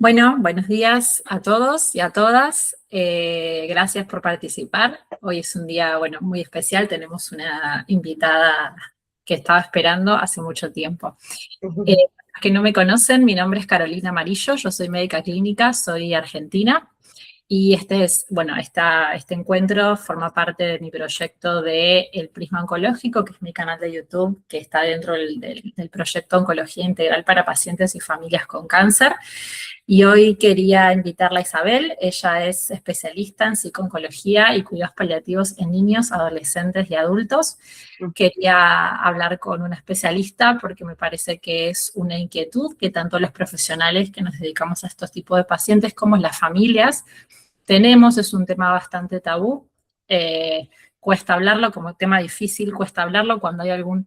Bueno, buenos días a todos y a todas. Gracias por participar. Hoy es un día, bueno, muy especial. Tenemos una invitada que estaba esperando hace mucho tiempo. Para los que no me conocen, mi nombre es Carolina Amarillo, yo soy médica clínica, soy argentina. Y este encuentro forma parte de mi proyecto de El Prisma Oncológico, que es mi canal de YouTube, que está dentro del proyecto Oncología Integral para Pacientes y Familias con Cáncer. Y hoy quería invitarla a Isabel. Ella es especialista en psico-oncología y cuidados paliativos en niños, adolescentes y adultos. Quería hablar con una especialista porque me parece que es una inquietud que tanto los profesionales que nos dedicamos a estos tipos de pacientes como las familias tenemos. Es un tema bastante tabú. Cuesta hablarlo, como tema difícil, cuesta hablarlo cuando hay algún,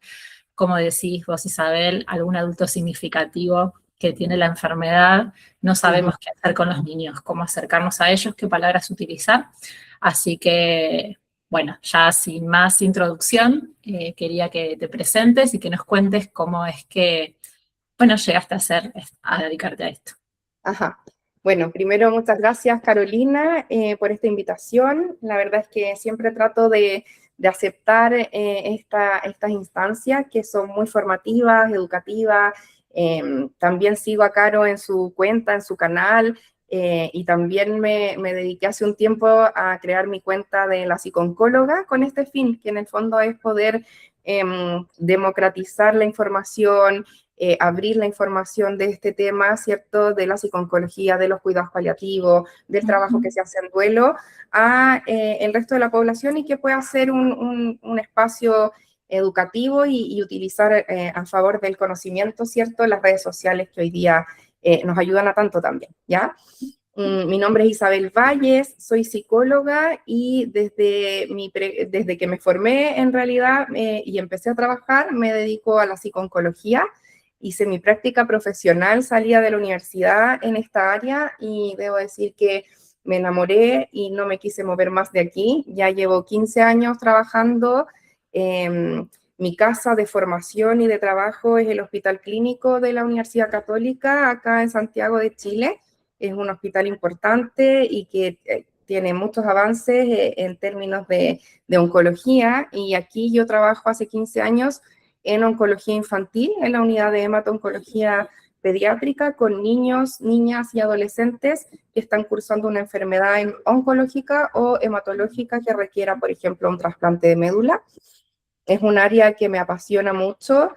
como decís vos, Isabel, algún adulto significativo que tiene la enfermedad. No sabemos qué hacer con los niños, cómo acercarnos a ellos, qué palabras utilizar. Así que, bueno, ya sin más introducción, quería que te presentes y que nos cuentes cómo es que, bueno, llegaste a dedicarte a esto. Ajá. Bueno, primero muchas gracias Carolina por esta invitación. La verdad es que siempre trato de aceptar estas instancias que son muy formativas, educativas. También sigo a Caro en su cuenta, en su canal, y también me dediqué hace un tiempo a crear mi cuenta de la psicooncóloga con este fin, que en el fondo es poder democratizar la información, abrir la información de este tema, ¿cierto?, de la psico-oncología, de los cuidados paliativos, del trabajo que se hace en duelo, a el resto de la población, y que pueda ser un espacio educativo y utilizar a favor del conocimiento, ¿cierto?, las redes sociales que hoy día nos ayudan a tanto también, ¿ya? Mi nombre es Isabel Valles, soy psicóloga y desde que me formé en realidad y empecé a trabajar, me dedico a la psico-oncología. Hice mi práctica profesional, salía de la universidad en esta área y debo decir que me enamoré y no me quise mover más de aquí. Ya llevo 15 años trabajando. Mi casa de formación y de trabajo es el Hospital Clínico de la Universidad Católica, acá en Santiago de Chile. Es un hospital importante y que tiene muchos avances en términos de oncología, y aquí yo trabajo hace 15 años en oncología infantil, en la unidad de hemato-oncología pediátrica, con niños, niñas y adolescentes que están cursando una enfermedad oncológica o hematológica que requiera, por ejemplo, un trasplante de médula. Es un área que me apasiona mucho.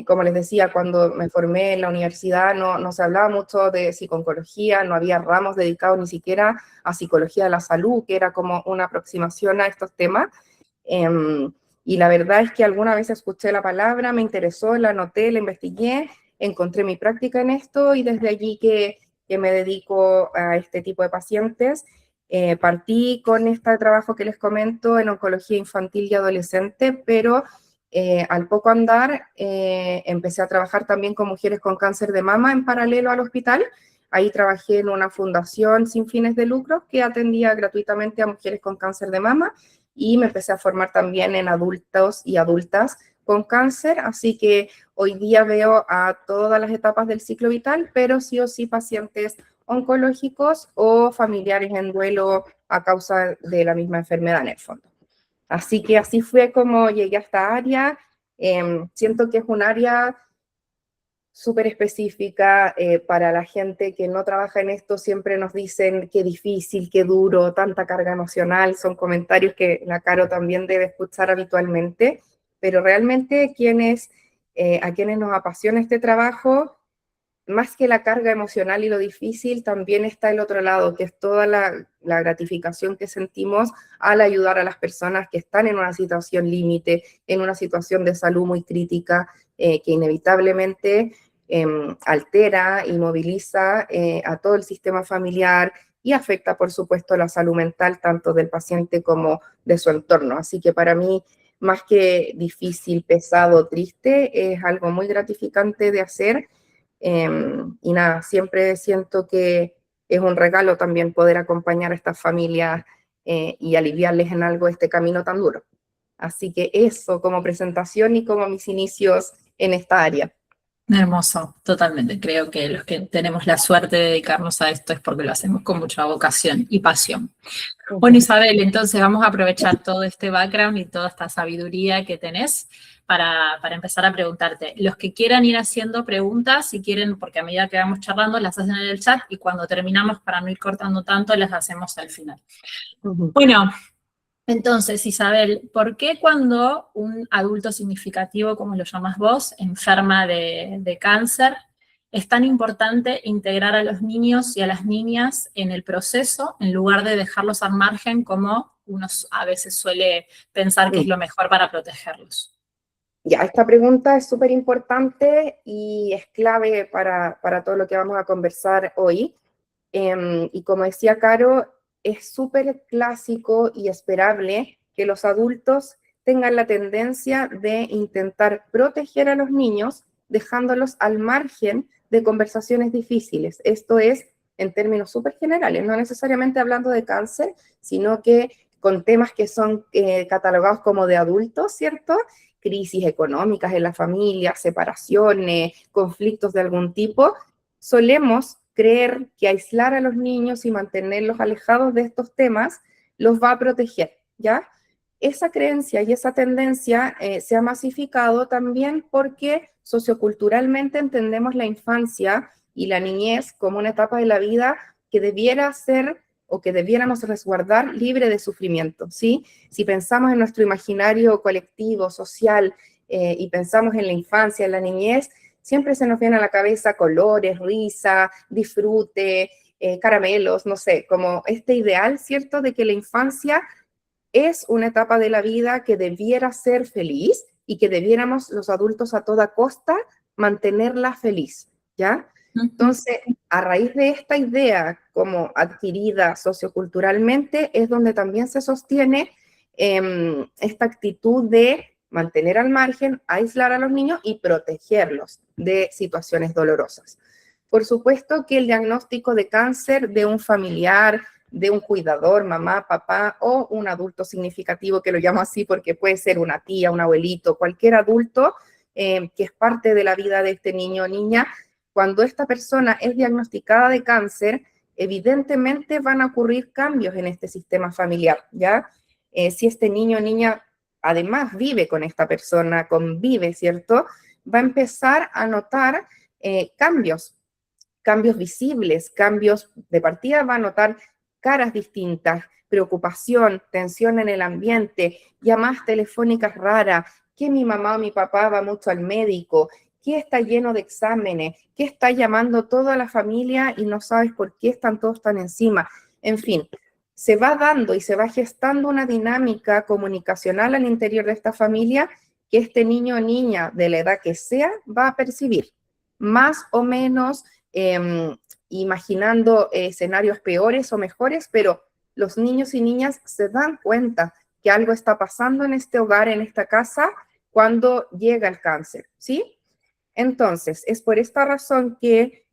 Como les decía, cuando me formé en la universidad no se hablaba mucho de psico-oncología, no había ramos dedicados ni siquiera a psicología de la salud, que era como una aproximación a estos temas. Y la verdad es que alguna vez escuché la palabra, me interesó, la anoté, la investigué, encontré mi práctica en esto y desde allí que me dedico a este tipo de pacientes. Partí con este trabajo que les comento en oncología infantil y adolescente, pero al poco andar empecé a trabajar también con mujeres con cáncer de mama en paralelo al hospital. Ahí trabajé en una fundación sin fines de lucro que atendía gratuitamente a mujeres con cáncer de mama, y me empecé a formar también en adultos y adultas con cáncer, así que hoy día veo a todas las etapas del ciclo vital, pero sí o sí pacientes oncológicos o familiares en duelo a causa de la misma enfermedad en el fondo. Así que así fue como llegué a esta área. Siento que es un área súper específica para la gente que no trabaja en esto. Siempre nos dicen qué difícil, qué duro, tanta carga emocional. Son comentarios que la Caro también debe escuchar habitualmente, pero realmente a quienes nos apasiona este trabajo, más que la carga emocional y lo difícil, también está el otro lado, que es toda la gratificación que sentimos al ayudar a las personas que están en una situación límite, en una situación de salud muy crítica, que inevitablemente altera y moviliza a todo el sistema familiar y afecta, por supuesto, la salud mental tanto del paciente como de su entorno. Así que para mí, más que difícil, pesado, triste, es algo muy gratificante de hacer. Y nada, siempre siento que es un regalo también poder acompañar a estas familias y aliviarles en algo este camino tan duro. Así que eso como presentación y como mis inicios en esta área. Hermoso, totalmente. Creo que los que tenemos la suerte de dedicarnos a esto es porque lo hacemos con mucha vocación y pasión. Bueno, Ujú. Isabel, entonces vamos a aprovechar todo este background y toda esta sabiduría que tenés para empezar a preguntarte. Los que quieran ir haciendo preguntas, si quieren, porque a medida que vamos charlando, las hacen en el chat y cuando terminamos, para no ir cortando tanto, las hacemos al final. Ujú. Bueno, entonces, Isabel, ¿por qué cuando un adulto significativo, como lo llamas vos, enferma de cáncer, es tan importante integrar a los niños y a las niñas en el proceso en lugar de dejarlos al margen como uno a veces suele pensar que es lo mejor para protegerlos? Ya, esta pregunta es súper importante y es clave para todo lo que vamos a conversar hoy. Y como decía Caro, es súper clásico y esperable que los adultos tengan la tendencia de intentar proteger a los niños, dejándolos al margen de conversaciones difíciles. Esto es en términos súper generales, no necesariamente hablando de cáncer, sino que con temas que son catalogados como de adultos, ¿cierto? Crisis económicas en la familia, separaciones, conflictos de algún tipo, solemos creer que aislar a los niños y mantenerlos alejados de estos temas los va a proteger, ¿ya? Esa creencia y esa tendencia se ha masificado también porque socioculturalmente entendemos la infancia y la niñez como una etapa de la vida que debiera ser o que debiéramos resguardar libre de sufrimiento, ¿sí? Si pensamos en nuestro imaginario colectivo, social, y pensamos en la infancia, en la niñez, siempre se nos viene a la cabeza colores, risa, disfrute, caramelos, no sé, como este ideal, ¿cierto?, de que la infancia es una etapa de la vida que debiera ser feliz y que debiéramos los adultos a toda costa mantenerla feliz, ¿ya? Entonces, a raíz de esta idea como adquirida socioculturalmente, es donde también se sostiene esta actitud de mantener al margen, aislar a los niños y protegerlos de situaciones dolorosas. Por supuesto que el diagnóstico de cáncer de un familiar, de un cuidador, mamá, papá o un adulto significativo, que lo llamo así porque puede ser una tía, un abuelito, cualquier adulto que es parte de la vida de este niño o niña, cuando esta persona es diagnosticada de cáncer, evidentemente van a ocurrir cambios en este sistema familiar, ¿ya? Si este niño o niña además vive con esta persona, convive, ¿cierto? Va a empezar a notar cambios visibles, cambios de partida, va a notar caras distintas, preocupación, tensión en el ambiente, llamadas telefónicas raras, que mi mamá o mi papá va mucho al médico, que está lleno de exámenes, que está llamando toda la familia y no sabes por qué están todos tan encima. En fin, se va dando y se va gestando una dinámica comunicacional al interior de esta familia que este niño o niña, de la edad que sea, va a percibir, más o menos imaginando escenarios peores o mejores, pero los niños y niñas se dan cuenta que algo está pasando en este hogar, en esta casa, cuando llega el cáncer, ¿sí? Entonces, es por esta razón que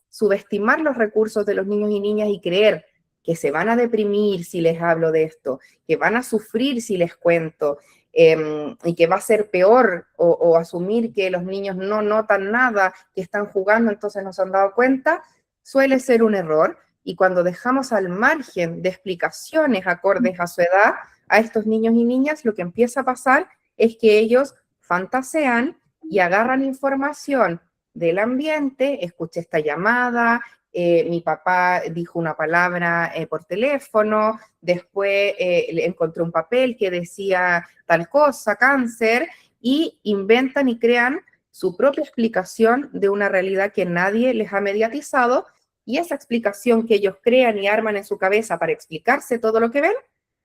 subestimar los recursos de los niños y niñas y creer que se van a deprimir si les hablo de esto, que van a sufrir si les cuento, y que va a ser peor, o asumir que los niños no notan nada, que están jugando, entonces no se han dado cuenta, suele ser un error. Y cuando dejamos al margen de explicaciones acordes a su edad a estos niños y niñas, lo que empieza a pasar es que ellos fantasean y agarran información del ambiente. Escuché esta llamada, mi papá dijo una palabra por teléfono, después encontré un papel que decía tal cosa, cáncer, y inventan y crean su propia explicación de una realidad que nadie les ha mediatizado, y esa explicación que ellos crean y arman en su cabeza para explicarse todo lo que ven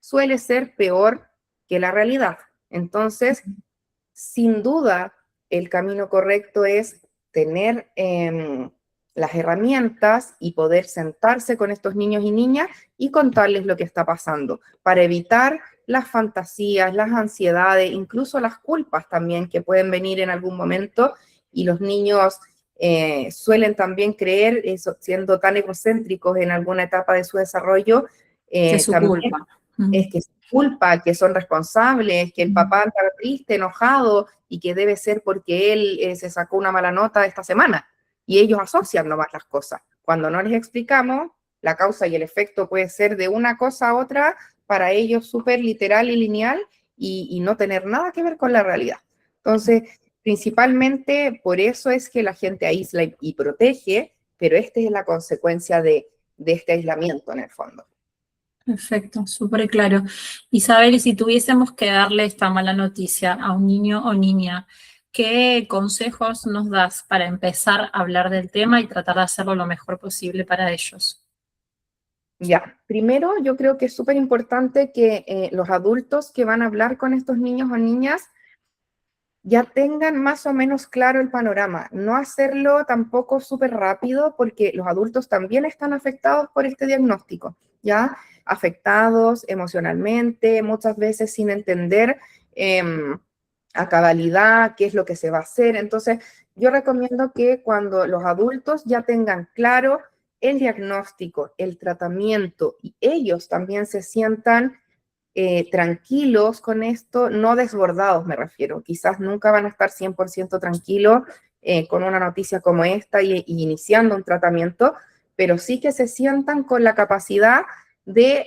suele ser peor que la realidad. Entonces, sin duda, el camino correcto es tener las herramientas y poder sentarse con estos niños y niñas y contarles lo que está pasando, para evitar las fantasías, las ansiedades, incluso las culpas también que pueden venir en algún momento, y los niños suelen también creer, eso, siendo tan egocéntricos en alguna etapa de su desarrollo, Que es su también culpa. es que es su culpa, que son responsables, que el papá anda triste, enojado, y que debe ser porque él se sacó una mala nota esta semana. Y ellos asocian nomás las cosas. Cuando no les explicamos, la causa y el efecto puede ser de una cosa a otra, para ellos súper literal y lineal, y no tener nada que ver con la realidad. Entonces, principalmente por eso es que la gente aísla y protege, pero esta es la consecuencia de este aislamiento en el fondo. Perfecto, súper claro. Isabel, y si tuviésemos que darle esta mala noticia a un niño o niña, ¿qué consejos nos das para empezar a hablar del tema y tratar de hacerlo lo mejor posible para ellos? Ya, primero yo creo que es súper importante que los adultos que van a hablar con estos niños o niñas ya tengan más o menos claro el panorama, no hacerlo tampoco súper rápido, porque los adultos también están afectados por este diagnóstico, ¿ya? Afectados emocionalmente, muchas veces sin entender a cabalidad qué es lo que se va a hacer. Entonces, yo recomiendo que cuando los adultos ya tengan claro el diagnóstico, el tratamiento, y ellos también se sientan tranquilos con esto, no desbordados me refiero, quizás nunca van a estar 100% tranquilos con una noticia como esta y iniciando un tratamiento, pero sí que se sientan con la capacidad de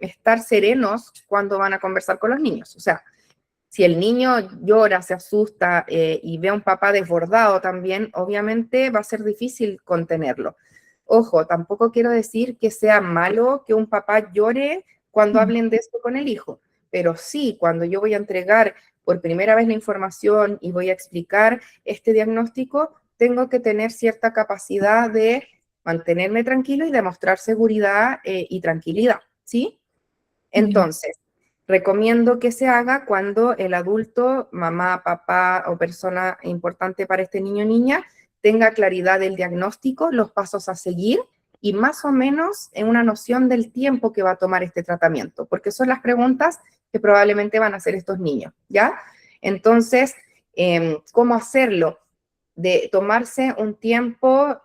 estar serenos cuando van a conversar con los niños. O sea, si el niño llora, se asusta y ve a un papá desbordado también, obviamente va a ser difícil contenerlo. Ojo, tampoco quiero decir que sea malo que un papá llore cuando hablen de esto con el hijo, pero sí, cuando yo voy a entregar por primera vez la información y voy a explicar este diagnóstico, tengo que tener cierta capacidad de mantenerme tranquilo y demostrar seguridad y tranquilidad, ¿sí? Bien. Entonces, recomiendo que se haga cuando el adulto, mamá, papá o persona importante para este niño o niña, tenga claridad del diagnóstico, los pasos a seguir y más o menos en una noción del tiempo que va a tomar este tratamiento, porque son las preguntas que probablemente van a hacer estos niños, ¿ya? Entonces, ¿cómo hacerlo? De tomarse un tiempo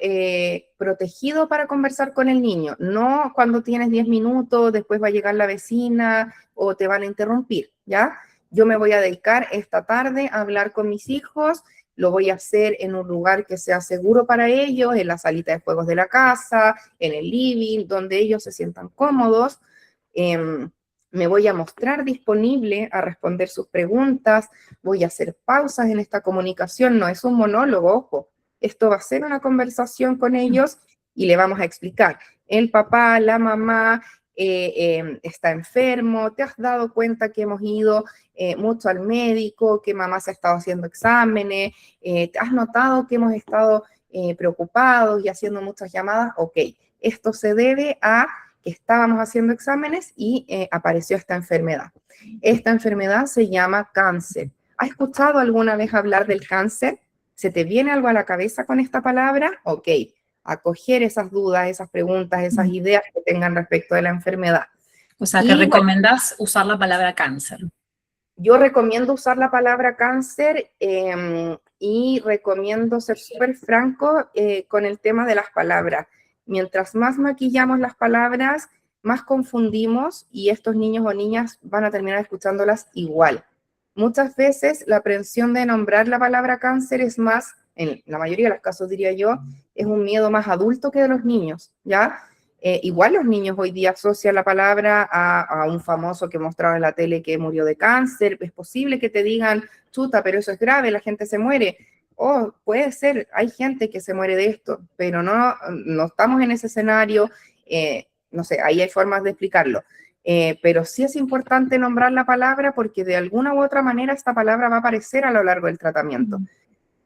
protegido para conversar con el niño, no cuando tienes 10 minutos, después va a llegar la vecina o te van a interrumpir, ¿ya? Yo me voy a dedicar esta tarde a hablar con mis hijos, lo voy a hacer en un lugar que sea seguro para ellos, en la salita de juegos de la casa, en el living, donde ellos se sientan cómodos. Me voy a mostrar disponible a responder sus preguntas, voy a hacer pausas en esta comunicación, no es un monólogo, ojo, esto va a ser una conversación con ellos y le vamos a explicar, el papá, la mamá está enfermo, te has dado cuenta que hemos ido mucho al médico, que mamá se ha estado haciendo exámenes, te has notado que hemos estado preocupados y haciendo muchas llamadas, ok, esto se debe a que estábamos haciendo exámenes y apareció esta enfermedad. Esta enfermedad se llama cáncer. ¿Has escuchado alguna vez hablar del cáncer? ¿Se te viene algo a la cabeza con esta palabra? Ok, acoger esas dudas, esas preguntas, esas ideas que tengan respecto de la enfermedad. O sea, que Y bueno, recomendás usar la palabra cáncer. yo recomiendo usar la palabra cáncer y recomiendo ser súper franco con el tema de las palabras. Mientras más maquillamos las palabras, más confundimos y estos niños o niñas van a terminar escuchándolas igual. Muchas veces la aprensión de nombrar la palabra cáncer es más, en la mayoría de los casos diría yo, es un miedo más adulto que de los niños, ¿ya? Igual los niños hoy día asocian la palabra a un famoso que mostraba en la tele que murió de cáncer. Es posible que te digan, chuta, pero eso es grave, la gente se muere. Oh, puede ser, hay gente que se muere de esto, pero no estamos en ese escenario. No sé, ahí hay formas de explicarlo. Pero sí es importante nombrar la palabra porque de alguna u otra manera esta palabra va a aparecer a lo largo del tratamiento.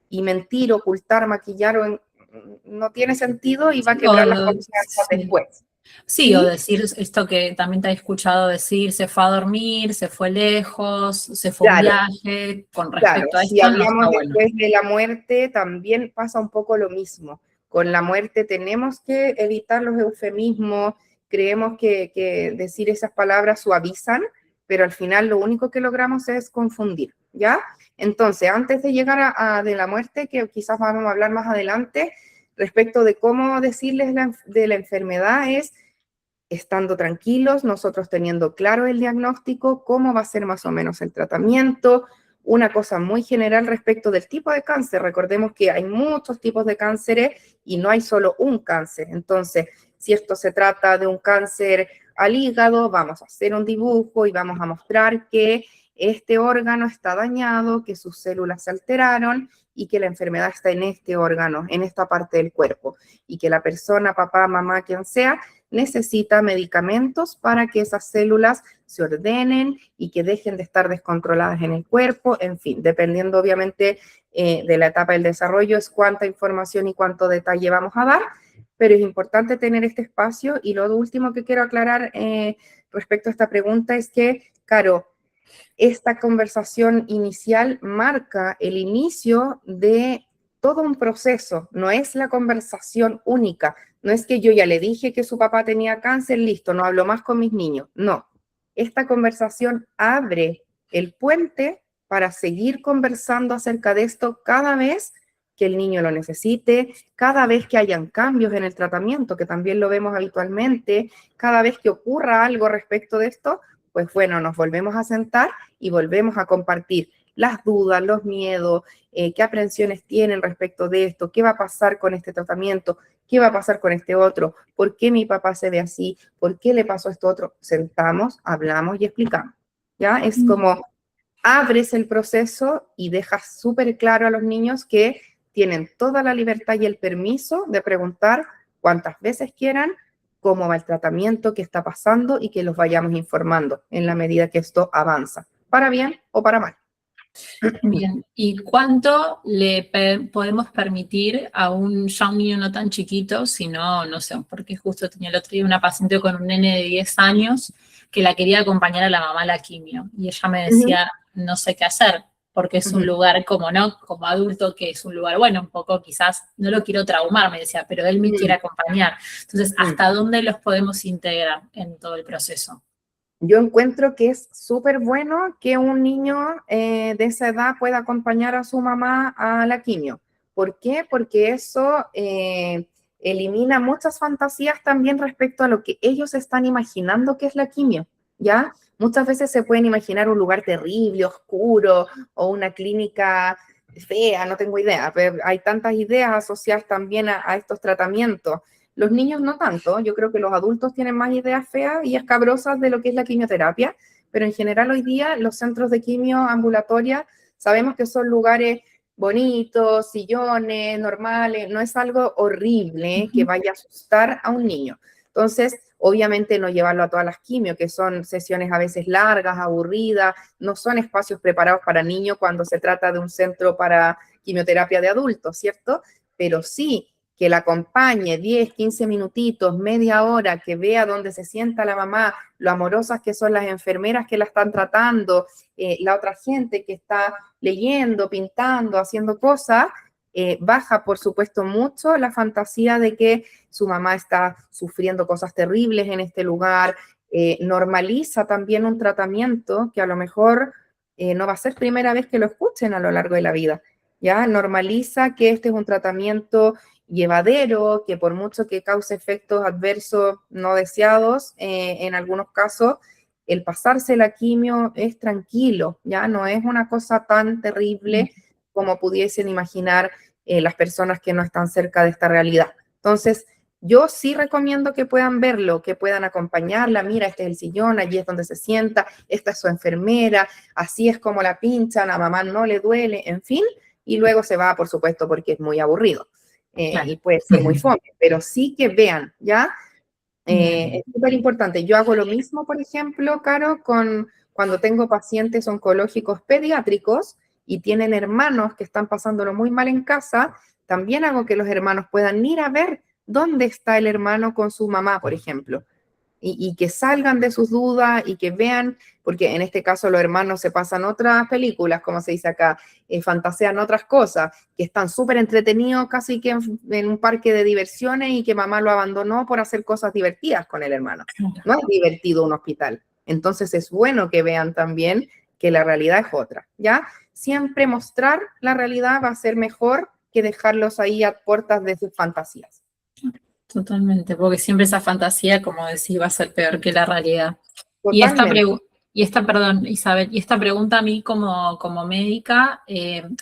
Y mentir, ocultar, maquillar no tiene sentido y va a quebrar las confianzas Sí. después. Sí, o ¿Sí? decir esto que también te he escuchado decir, se fue a dormir, se fue lejos, se fue a un Claro, viaje, con claro. respecto a Si esto no hablamos está bueno. después de la muerte, también pasa un poco lo mismo. Con la muerte tenemos que evitar los eufemismos, creemos que decir esas palabras suavizan, pero al final lo único que logramos es confundir, ¿ya? Entonces, antes de llegar de la muerte, que quizás vamos a hablar más adelante, respecto de cómo decirles de la enfermedad, es estando tranquilos, nosotros teniendo claro el diagnóstico, cómo va a ser más o menos el tratamiento. Una cosa muy general respecto del tipo de cáncer. Recordemos que hay muchos tipos de cánceres y no hay solo un cáncer. Entonces, si esto se trata de un cáncer al hígado, vamos a hacer un dibujo y vamos a mostrar que este órgano está dañado, que sus células se alteraron y que la enfermedad está en este órgano, en esta parte del cuerpo, y que la persona, papá, mamá, quien sea, necesita medicamentos para que esas células se ordenen y que dejen de estar descontroladas en el cuerpo, en fin, dependiendo obviamente de la etapa del desarrollo, es cuánta información y cuánto detalle vamos a dar, pero es importante tener este espacio. Y lo último que quiero aclarar respecto a esta pregunta es que, Caro, esta conversación inicial marca el inicio de todo un proceso, no es la conversación única, no es que yo ya le dije que su papá tenía cáncer, listo, no hablo más con mis niños, no. Esta conversación abre el puente para seguir conversando acerca de esto cada vez que el niño lo necesite, cada vez que hayan cambios en el tratamiento, que también lo vemos habitualmente, cada vez que ocurra algo respecto de esto, pues bueno, nos volvemos a sentar y volvemos a compartir las dudas, los miedos, qué aprensiones tienen respecto de esto, qué va a pasar con este tratamiento, qué va a pasar con este otro, por qué mi papá se ve así, por qué le pasó esto otro. Sentamos, hablamos y explicamos. ¿Ya? Es como abres el proceso y dejas súper claro a los niños que tienen toda la libertad y el permiso de preguntar cuantas veces quieran cómo va el tratamiento, qué está pasando y que los vayamos informando en la medida que esto avanza, para bien o para mal. Bien, ¿y cuánto podemos permitir a ya un niño no tan chiquito, sino, no sé, porque justo tenía el otro día una paciente con un nene de 10 años que la quería acompañar a la mamá a la quimio, y ella me decía, no sé qué hacer, porque es un lugar como, ¿no? Como adulto, que es un lugar, bueno, un poco quizás, no lo quiero traumar, me decía, pero él me quiere acompañar. Entonces, ¿hasta dónde los podemos integrar en todo el proceso? Yo encuentro que es súper bueno que un niño de esa edad pueda acompañar a su mamá a la quimio. ¿Por qué? Porque eso elimina muchas fantasías también respecto a lo que ellos están imaginando que es la quimio, ¿ya? Muchas veces se pueden imaginar un lugar terrible, oscuro, o una clínica fea, no tengo idea, pero hay tantas ideas asociadas también a estos tratamientos. Los niños no tanto, yo creo que los adultos tienen más ideas feas y escabrosas de lo que es la quimioterapia, pero en general hoy día los centros de quimio ambulatoria sabemos que son lugares bonitos, sillones, normales, no es algo horrible que vaya a asustar a un niño. Entonces, obviamente no llevarlo a todas las quimios, que son sesiones a veces largas, aburridas, no son espacios preparados para niños cuando se trata de un centro para quimioterapia de adultos, ¿cierto? Pero sí que la acompañe 10, 15 minutitos, media hora, que vea dónde se sienta la mamá, lo amorosas que son las enfermeras que la están tratando, la otra gente que está leyendo, pintando, haciendo cosas, baja, por supuesto, mucho la fantasía de que su mamá está sufriendo cosas terribles en este lugar, normaliza también un tratamiento que a lo mejor no va a ser primera vez que lo escuchen a lo largo de la vida, ¿ya? Normaliza que este es un tratamiento llevadero, que por mucho que cause efectos adversos no deseados, en algunos casos, el pasarse la quimio es tranquilo, ya no es una cosa tan terrible como pudiesen imaginar las personas que no están cerca de esta realidad. Entonces, yo sí recomiendo que puedan verlo, que puedan acompañarla. Mira, este es el sillón, allí es donde se sienta, esta es su enfermera, así es como la pinchan, a mamá no le duele, en fin, y luego se va, por supuesto, porque es muy aburrido. Claro. Y puede ser muy fome, pero sí que vean, ¿ya? Es súper importante. Yo hago lo mismo, por ejemplo, Caro, cuando tengo pacientes oncológicos pediátricos y tienen hermanos que están pasándolo muy mal en casa, también hago que los hermanos puedan ir a ver dónde está el hermano con su mamá, por ejemplo, y que salgan de sus dudas y que vean, porque en este caso los hermanos se pasan otras películas, como se dice acá, fantasean otras cosas, que están súper entretenidos casi que en un parque de diversiones y que mamá lo abandonó por hacer cosas divertidas con el hermano. No es divertido un hospital. Entonces es bueno que vean también que la realidad es otra, ¿ya? Siempre mostrar la realidad va a ser mejor que dejarlos ahí a puertas de sus fantasías. Totalmente, porque siempre esa fantasía, como decís, va a ser peor que la realidad. Y Totalmente. perdón, Isabel, y esta pregunta a mí como médica,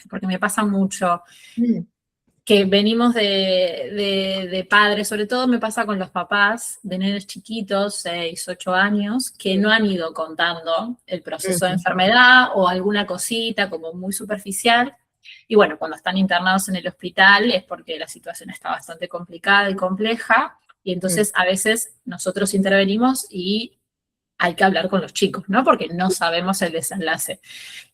porque me pasa mucho, Mm, que venimos de padres, sobre todo me pasa con los papás de nenes chiquitos, 6, 8 años, que no han ido contando el proceso de ujú, enfermedad o alguna cosita como muy superficial. Y bueno, cuando están internados en el hospital es porque la situación está bastante complicada y compleja, y mm, entonces a veces nosotros intervenimos y hay que hablar con los chicos, ¿no? Porque no sabemos el desenlace.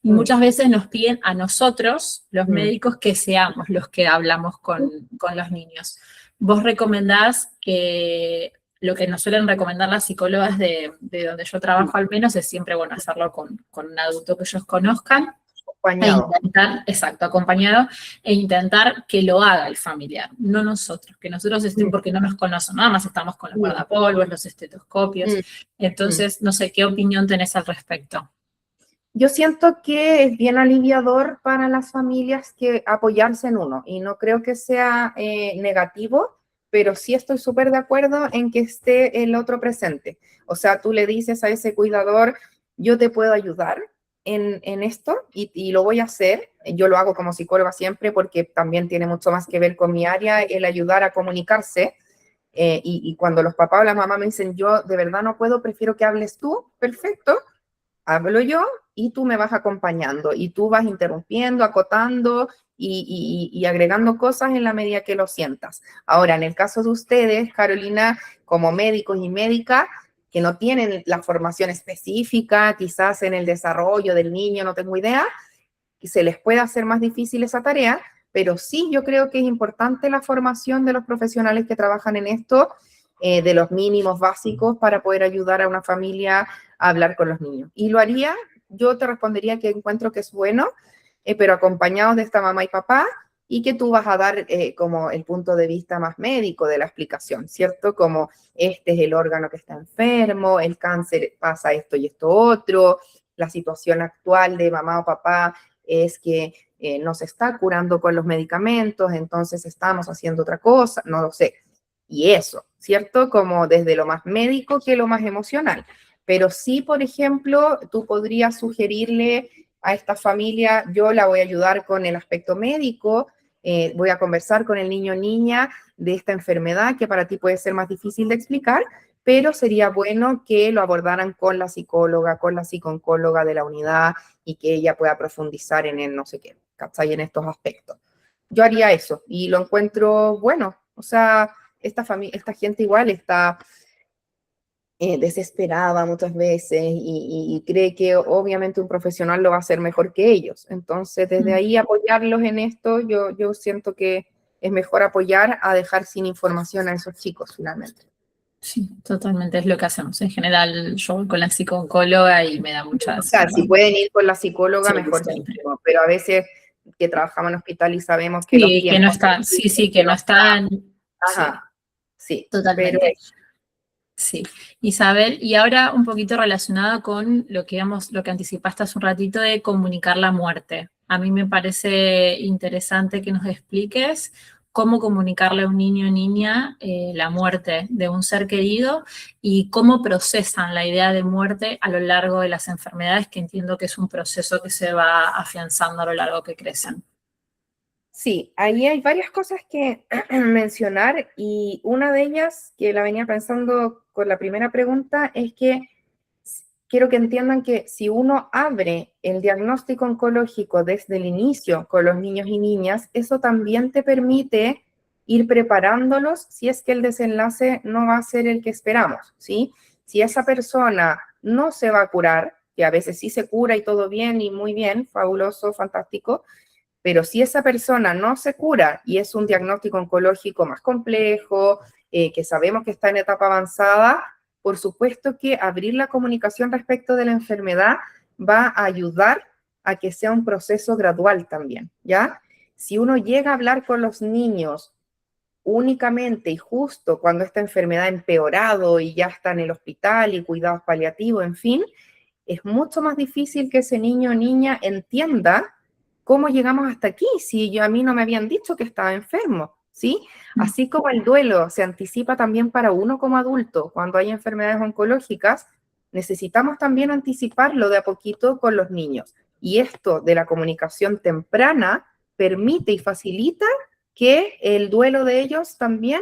Y mm, muchas veces nos piden a nosotros, los mm. médicos, que seamos los que hablamos con los niños. Vos recomendás que lo que nos suelen recomendar las psicólogas de donde yo trabajo al menos es siempre, bueno, hacerlo con un adulto que ellos conozcan e Acompañado. intentar, exacto, acompañado, e intentar que lo haga el familiar, no nosotros, que nosotros estén Mm, porque no nos conocen, nada más estamos con los mm, guardapolvos, los estetoscopios. mm, mm. Entonces, no sé, ¿qué opinión tenés al respecto? Yo siento que es bien aliviador para las familias que apoyarse en uno y no creo que sea negativo, pero sí estoy súper de acuerdo en que esté el otro presente. O sea, tú le dices a ese cuidador, yo te puedo ayudar en esto y lo voy a hacer. Yo lo hago como psicóloga siempre porque también tiene mucho más que ver con mi área, el ayudar a comunicarse. Y cuando los papás o las mamás me dicen, yo de verdad no puedo, prefiero que hables tú, perfecto, hablo yo y tú me vas acompañando y tú vas interrumpiendo, acotando y agregando cosas en la medida que lo sientas. Ahora, en el caso de ustedes, Carolina, como médicos y médicas que no tienen la formación específica, quizás en el desarrollo del niño, no tengo idea, y se les puede hacer más difícil esa tarea, pero sí yo creo que es importante la formación de los profesionales que trabajan en esto, de los mínimos básicos para poder ayudar a una familia a hablar con los niños. Y lo haría, yo te respondería que encuentro que es bueno, pero acompañados de esta mamá y papá, y que tú vas a dar como el punto de vista más médico de la explicación, ¿cierto? Como este es el órgano que está enfermo, el cáncer pasa esto y esto otro, la situación actual de mamá o papá es que no se está curando con los medicamentos, entonces estamos haciendo otra cosa, no lo sé. Y eso, ¿cierto? Como desde lo más médico que lo más emocional. Pero sí, por ejemplo, tú podrías sugerirle a esta familia, yo la voy a ayudar con el aspecto médico, voy a conversar con el niño o niña de esta enfermedad que para ti puede ser más difícil de explicar, pero sería bueno que lo abordaran con la psicóloga, con la psiconcóloga de la unidad y que ella pueda profundizar en el no sé qué, ¿cachai? En estos aspectos. Yo haría eso y lo encuentro bueno. O sea, esta gente igual está desesperada muchas veces y cree que obviamente un profesional lo va a hacer mejor que ellos. Entonces, desde Mm. ahí apoyarlos en esto, yo siento que es mejor apoyar a dejar sin información a esos chicos finalmente. Sí, totalmente es lo que hacemos. En general, yo voy con la psicóloga y me da O muchas, sea, si pueden ir con la psicóloga, sí, mejor, siempre. pero a veces que trabajamos en hospital y sabemos que los Sí, que no tiempos, están, sí, sí, que que no no está, están, sí, ajá, sí, pero totalmente. Sí, Isabel, y ahora un poquito relacionado con lo que anticipaste hace un ratito de comunicar la muerte. A mí me parece interesante que nos expliques cómo comunicarle a un niño o niña la muerte de un ser querido y cómo procesan la idea de muerte a lo largo de las enfermedades, que entiendo que es un proceso que se va afianzando a lo largo que crecen. sí, ahí hay varias cosas que mencionar y una de ellas que la venía pensando con la primera pregunta es que quiero que entiendan que si uno abre el diagnóstico oncológico desde el inicio con los niños y niñas, eso también te permite ir preparándolos si es que el desenlace no va a ser el que esperamos, ¿sí? Si esa persona no se va a curar, que a veces sí se cura y todo bien y muy bien, fabuloso, fantástico, pero si esa persona no se cura y es un diagnóstico oncológico más complejo, que sabemos que está en etapa avanzada, por supuesto que abrir la comunicación respecto de la enfermedad va a ayudar a que sea un proceso gradual también, ¿ya? Si uno llega a hablar con los niños únicamente y justo cuando esta enfermedad ha empeorado y ya está en el hospital y cuidados paliativos, en fin, es mucho más difícil que ese niño o niña entienda cómo llegamos hasta aquí, si yo, a mí no me habían dicho que estaba enfermo, ¿sí? Así como el duelo se anticipa también para uno como adulto cuando hay enfermedades oncológicas, necesitamos también anticiparlo de a poquito con los niños. Y esto de la comunicación temprana permite y facilita que el duelo de ellos también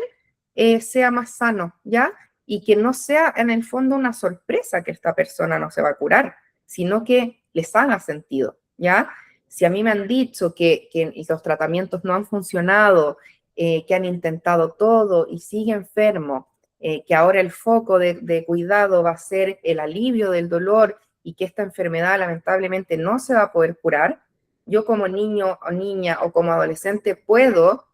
sea más sano, ¿ya? Y que no sea en el fondo una sorpresa que esta persona no se va a curar, sino que les haga sentido, ¿ya? Si a mí me han dicho que los tratamientos no han funcionado, que han intentado todo y sigue enfermo, que ahora el foco de cuidado va a ser el alivio del dolor y que esta enfermedad lamentablemente no se va a poder curar, yo como niño o niña o como adolescente puedo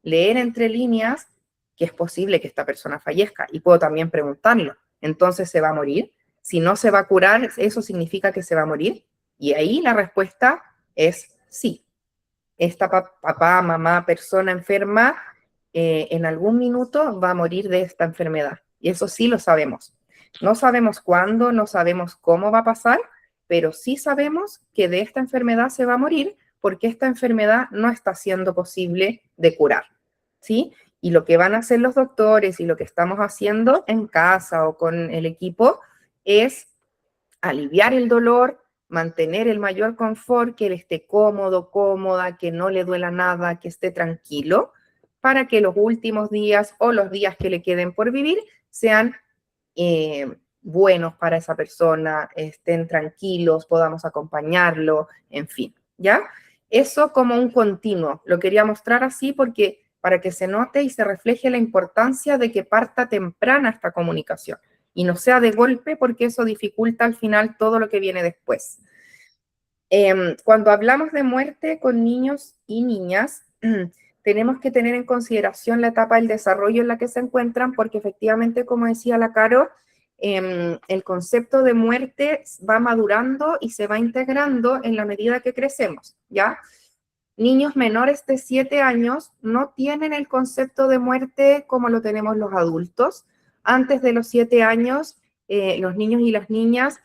leer entre líneas que es posible que esta persona fallezca y puedo también preguntarlo, ¿entonces se va a morir? Si no se va a curar, ¿eso significa que se va a morir? Y ahí la respuesta es sí. Esta papá, mamá, persona enferma, en algún minuto va a morir de esta enfermedad. Y eso sí lo sabemos. No sabemos cuándo, no sabemos cómo va a pasar, pero sí sabemos que de esta enfermedad se va a morir porque esta enfermedad no está siendo posible de curar. ¿Sí? Y lo que van a hacer los doctores y lo que estamos haciendo en casa o con el equipo es aliviar el dolor, mantener el mayor confort, que él esté cómodo, cómoda, que no le duela nada, que esté tranquilo, para que los últimos días o los días que le queden por vivir sean buenos para esa persona, estén tranquilos, podamos acompañarlo, en fin, ¿ya? Eso como un continuo, lo quería mostrar así porque para que se note y se refleje la importancia de que parta temprana esta comunicación y no sea de golpe porque eso dificulta al final todo lo que viene después. Cuando hablamos de muerte con niños y niñas, tenemos que tener en consideración la etapa del desarrollo en la que se encuentran porque efectivamente, como decía la Caro, el concepto de muerte va madurando y se va integrando en la medida que crecemos, ¿ya? Niños menores de 7 años no tienen el concepto de muerte como lo tenemos los adultos. Antes de los 7 años, los niños y las niñas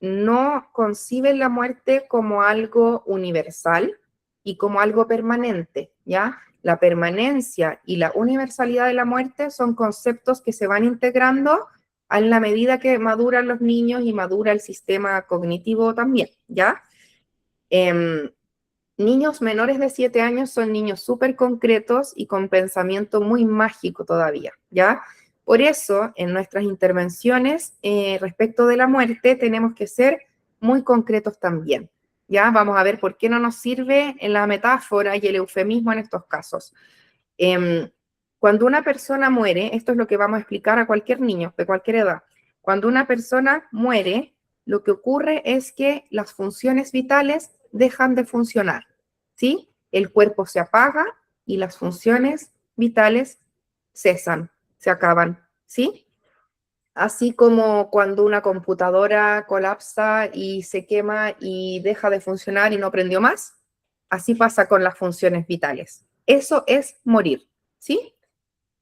no conciben la muerte como algo universal y como algo permanente, ¿ya? La permanencia y la universalidad de la muerte son conceptos que se van integrando a la medida que maduran los niños y madura el sistema cognitivo también, ¿ya? Niños menores de 7 años son niños súper concretos y con pensamiento muy mágico todavía, ¿ya? Por eso, en nuestras intervenciones respecto de la muerte, tenemos que ser muy concretos también, ¿ya? Vamos a ver por qué no nos sirve en la metáfora y el eufemismo en estos casos. Cuando una persona muere, esto es lo que vamos a explicar a cualquier niño de cualquier edad, cuando una persona muere, lo que ocurre es que las funciones vitales dejan de funcionar, ¿sí? El cuerpo se apaga y las funciones vitales cesan, se acaban, ¿sí? Así como cuando una computadora colapsa y se quema y deja de funcionar y no prendió más, así pasa con las funciones vitales. Eso es morir, ¿sí?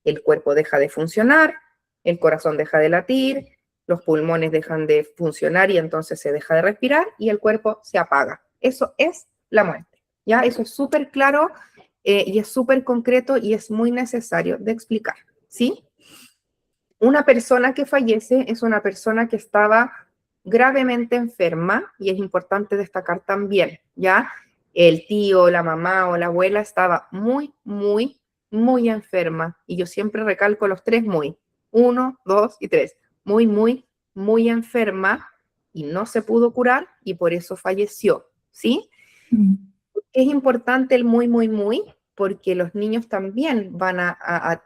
El cuerpo deja de funcionar, el corazón deja de latir, los pulmones dejan de funcionar y entonces se deja de respirar y el cuerpo se apaga. Eso es la muerte, ¿ya? Eso es súper claro y es súper concreto y es muy necesario de explicar, ¿sí? Una persona que fallece es una persona que estaba gravemente enferma y es importante destacar también, ¿ya? El tío, la mamá o la abuela estaba muy, muy, muy enferma y yo siempre recalco los tres muy, 1, 2 y 3, muy, muy, muy enferma y no se pudo curar y por eso falleció, ¿sí? Es importante el muy, muy, muy, porque los niños también van a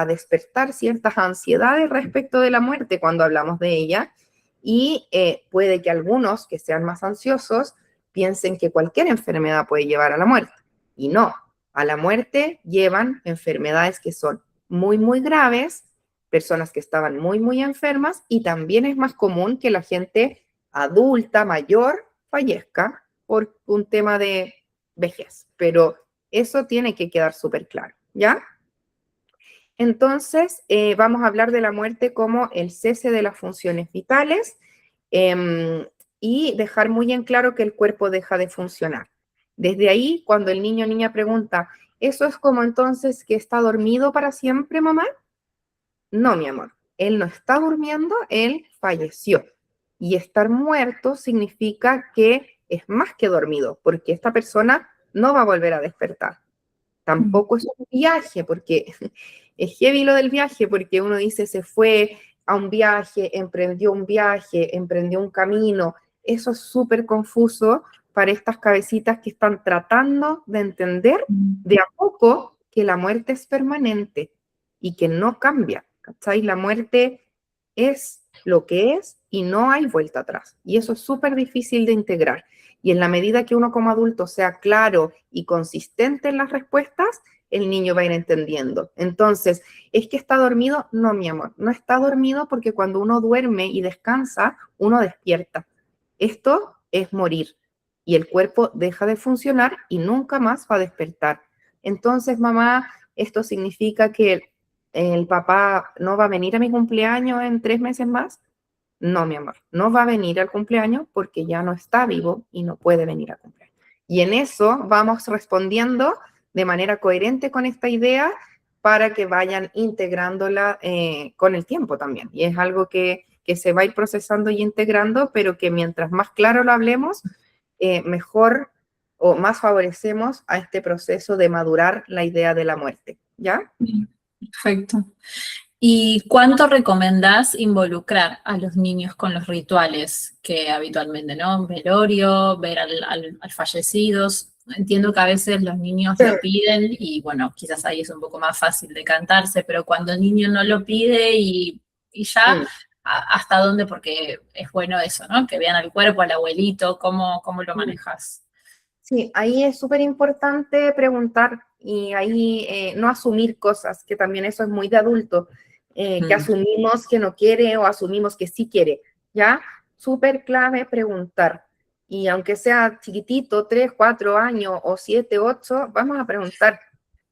despertar ciertas ansiedades respecto de la muerte cuando hablamos de ella y puede que algunos que sean más ansiosos piensen que cualquier enfermedad puede llevar a la muerte. Y no, a la muerte llevan enfermedades que son muy, muy graves, personas que estaban muy, muy enfermas y también es más común que la gente adulta, mayor, fallezca por un tema de vejez, pero eso tiene que quedar súper claro, ¿ya? Entonces, vamos a hablar de la muerte como el cese de las funciones vitales y dejar muy en claro que el cuerpo deja de funcionar. Desde ahí, cuando el niño o niña pregunta, ¿Eso es como entonces que está dormido para siempre, mamá? No, mi amor, él no está durmiendo, él falleció. Y estar muerto significa que es más que dormido, porque esta persona no va a volver a despertar. Mm. Tampoco es un viaje, porque es heavy lo del viaje, porque uno dice se fue a un viaje, emprendió un camino. Eso es súper confuso para estas cabecitas que están tratando de entender Mm. de a poco que la muerte es permanente y que no cambia, ¿cachai? La muerte es lo que es y no hay vuelta atrás. Y eso es súper difícil de integrar. Y en la medida que uno como adulto sea claro y consistente en las respuestas, el niño va a ir entendiendo. Entonces, ¿es que está dormido? No, mi amor, no está dormido porque cuando uno duerme y descansa, uno despierta. Esto es morir y el cuerpo deja de funcionar y nunca más va a despertar. Entonces, mamá, esto significa que el papá no va a venir a mi cumpleaños en 3 meses más. No, mi amor, no va a venir al cumpleaños porque ya no está vivo y no puede venir al cumpleaños. Y en eso vamos respondiendo de manera coherente con esta idea para que vayan integrándola con el tiempo también. Y es algo que se va a ir procesando y integrando, pero que mientras más claro lo hablemos, mejor o más favorecemos a este proceso de madurar la idea de la muerte. ¿Ya? Bien, perfecto. ¿Y cuánto recomendás involucrar a los niños con los rituales que habitualmente, ¿no? Velorio, ver al fallecidos. Entiendo que a veces los niños lo piden y bueno, quizás ahí es un poco más fácil de cantarse, pero cuando el niño no lo pide y ya, Mm. ¿hasta dónde? Porque es bueno eso, ¿no? Que vean al cuerpo, al abuelito, ¿cómo lo Mm. manejas? Sí, ahí es súper importante preguntar y ahí no asumir cosas, que también eso es muy de adulto, que Mm. asumimos que no quiere o asumimos que sí quiere, ¿ya? Súper clave preguntar. Y aunque sea chiquitito, 3, 4 años o 7, 8, vamos a preguntar,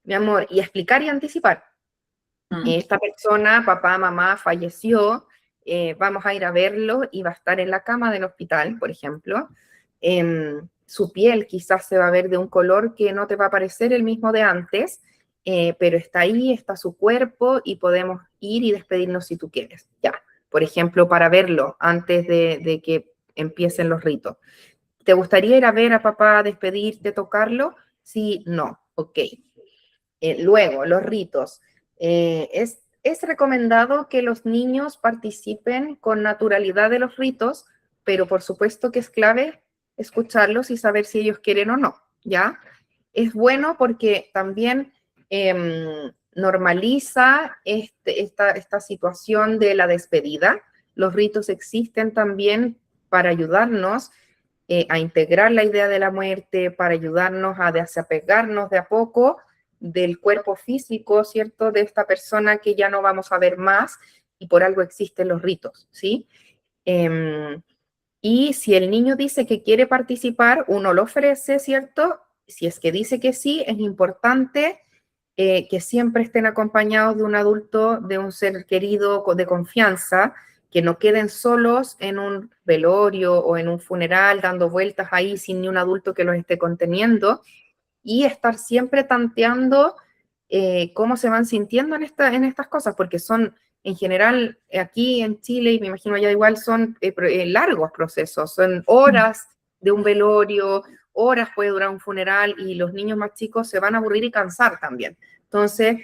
mi amor, y explicar y anticipar. Mm. Esta persona, papá, mamá, falleció, vamos a ir a verlo y va a estar en la cama del hospital, por ejemplo. Su piel quizás se va a ver de un color que no te va a parecer el mismo de antes, pero está ahí, está su cuerpo y podemos ir y despedirnos si tú quieres. Ya, por ejemplo, para verlo antes de que empiecen los ritos. ¿Te gustaría ir a ver a papá, despedirte, tocarlo? Sí, no, ok. Luego, los ritos. Es recomendado que los niños participen con naturalidad de los ritos, pero por supuesto que es clave escucharlos y saber si ellos quieren o no, ¿ya? Es bueno porque también normaliza esta situación de la despedida. Los ritos existen también para ayudarnos a integrar la idea de la muerte, para ayudarnos a desapegarnos de a poco del cuerpo físico, ¿cierto? De esta persona que ya no vamos a ver más y por algo existen los ritos, ¿sí? Y si el niño dice que quiere participar, uno lo ofrece, ¿cierto? Si es que dice que sí, es importante que siempre estén acompañados de un adulto, de un ser querido, de confianza, que no queden solos en un velorio o en un funeral dando vueltas ahí sin ni un adulto que los esté conteniendo y estar siempre tanteando cómo se van sintiendo en estas cosas, porque son en general aquí en Chile y me imagino allá igual son largos procesos, son horas de un velorio, horas puede durar un funeral y los niños más chicos se van a aburrir y cansar también. Entonces,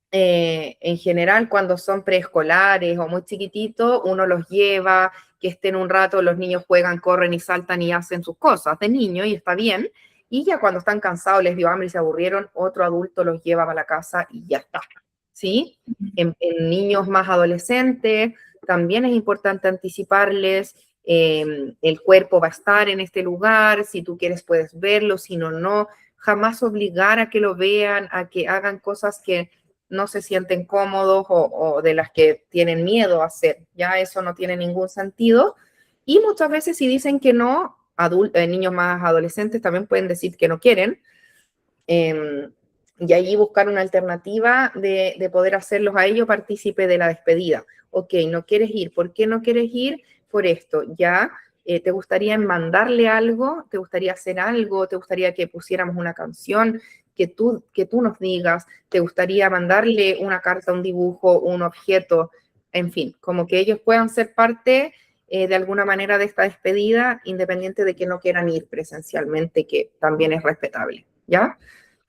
en general, cuando son preescolares o muy chiquititos, uno los lleva, que estén un rato, los niños juegan, corren y saltan y hacen sus cosas de niño y está bien. Y ya cuando están cansados, les dio hambre y se aburrieron, otro adulto los lleva a la casa y ya está. ¿Sí? En niños más adolescentes, también es importante anticiparles, el cuerpo va a estar en este lugar, si tú quieres puedes verlo, si no, no. Jamás obligar a que lo vean, a que hagan cosas que no se sienten cómodos o de las que tienen miedo a hacer. Ya eso no tiene ningún sentido. Y muchas veces si dicen que no, niños más adolescentes también pueden decir que no quieren. Y ahí buscar una alternativa de poder hacerlos a ellos partícipe de la despedida. Ok, no quieres ir. ¿Por qué no quieres ir? Por esto. Ya, ¿te gustaría mandarle algo? ¿Te gustaría hacer algo? ¿Te gustaría que pusiéramos una canción? que tú nos digas, te gustaría mandarle una carta, un dibujo, un objeto, en fin, como que ellos puedan ser parte de alguna manera de esta despedida, independiente de que no quieran ir presencialmente, que también es respetable, ¿ya?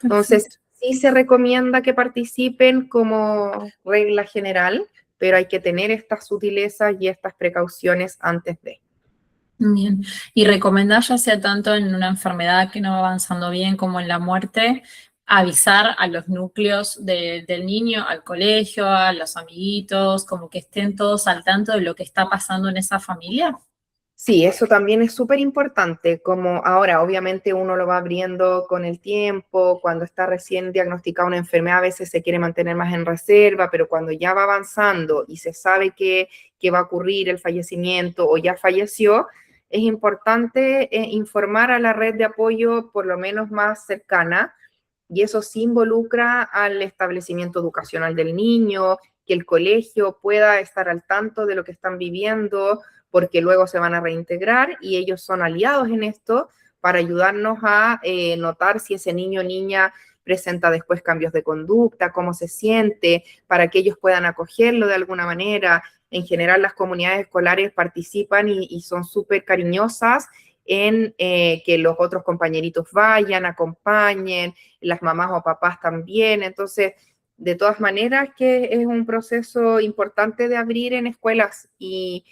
Entonces, Perfecto. sí se recomienda que participen como regla general, pero hay que tener estas sutilezas y estas precauciones antes de. Bien. ¿Y recomendás, ya sea tanto en una enfermedad que no va avanzando bien como en la muerte, avisar a los núcleos del niño, al colegio, a los amiguitos, como que estén todos al tanto de lo que está pasando en esa familia? Sí, eso también es súper importante, como ahora obviamente uno lo va abriendo con el tiempo, cuando está recién diagnosticada una enfermedad a veces se quiere mantener más en reserva, pero cuando ya va avanzando y se sabe que va a ocurrir el fallecimiento o ya falleció, es importante informar a la red de apoyo por lo menos más cercana, y eso sí involucra al establecimiento educacional del niño, que el colegio pueda estar al tanto de lo que están viviendo, porque luego se van a reintegrar y ellos son aliados en esto para ayudarnos a notar si ese niño o niña presenta después cambios de conducta, cómo se siente, para que ellos puedan acogerlo de alguna manera. En general, las comunidades escolares participan y son súper cariñosas en que los otros compañeritos vayan, acompañen, las mamás o papás también. Entonces, de todas maneras, que es un proceso importante de abrir en escuelas y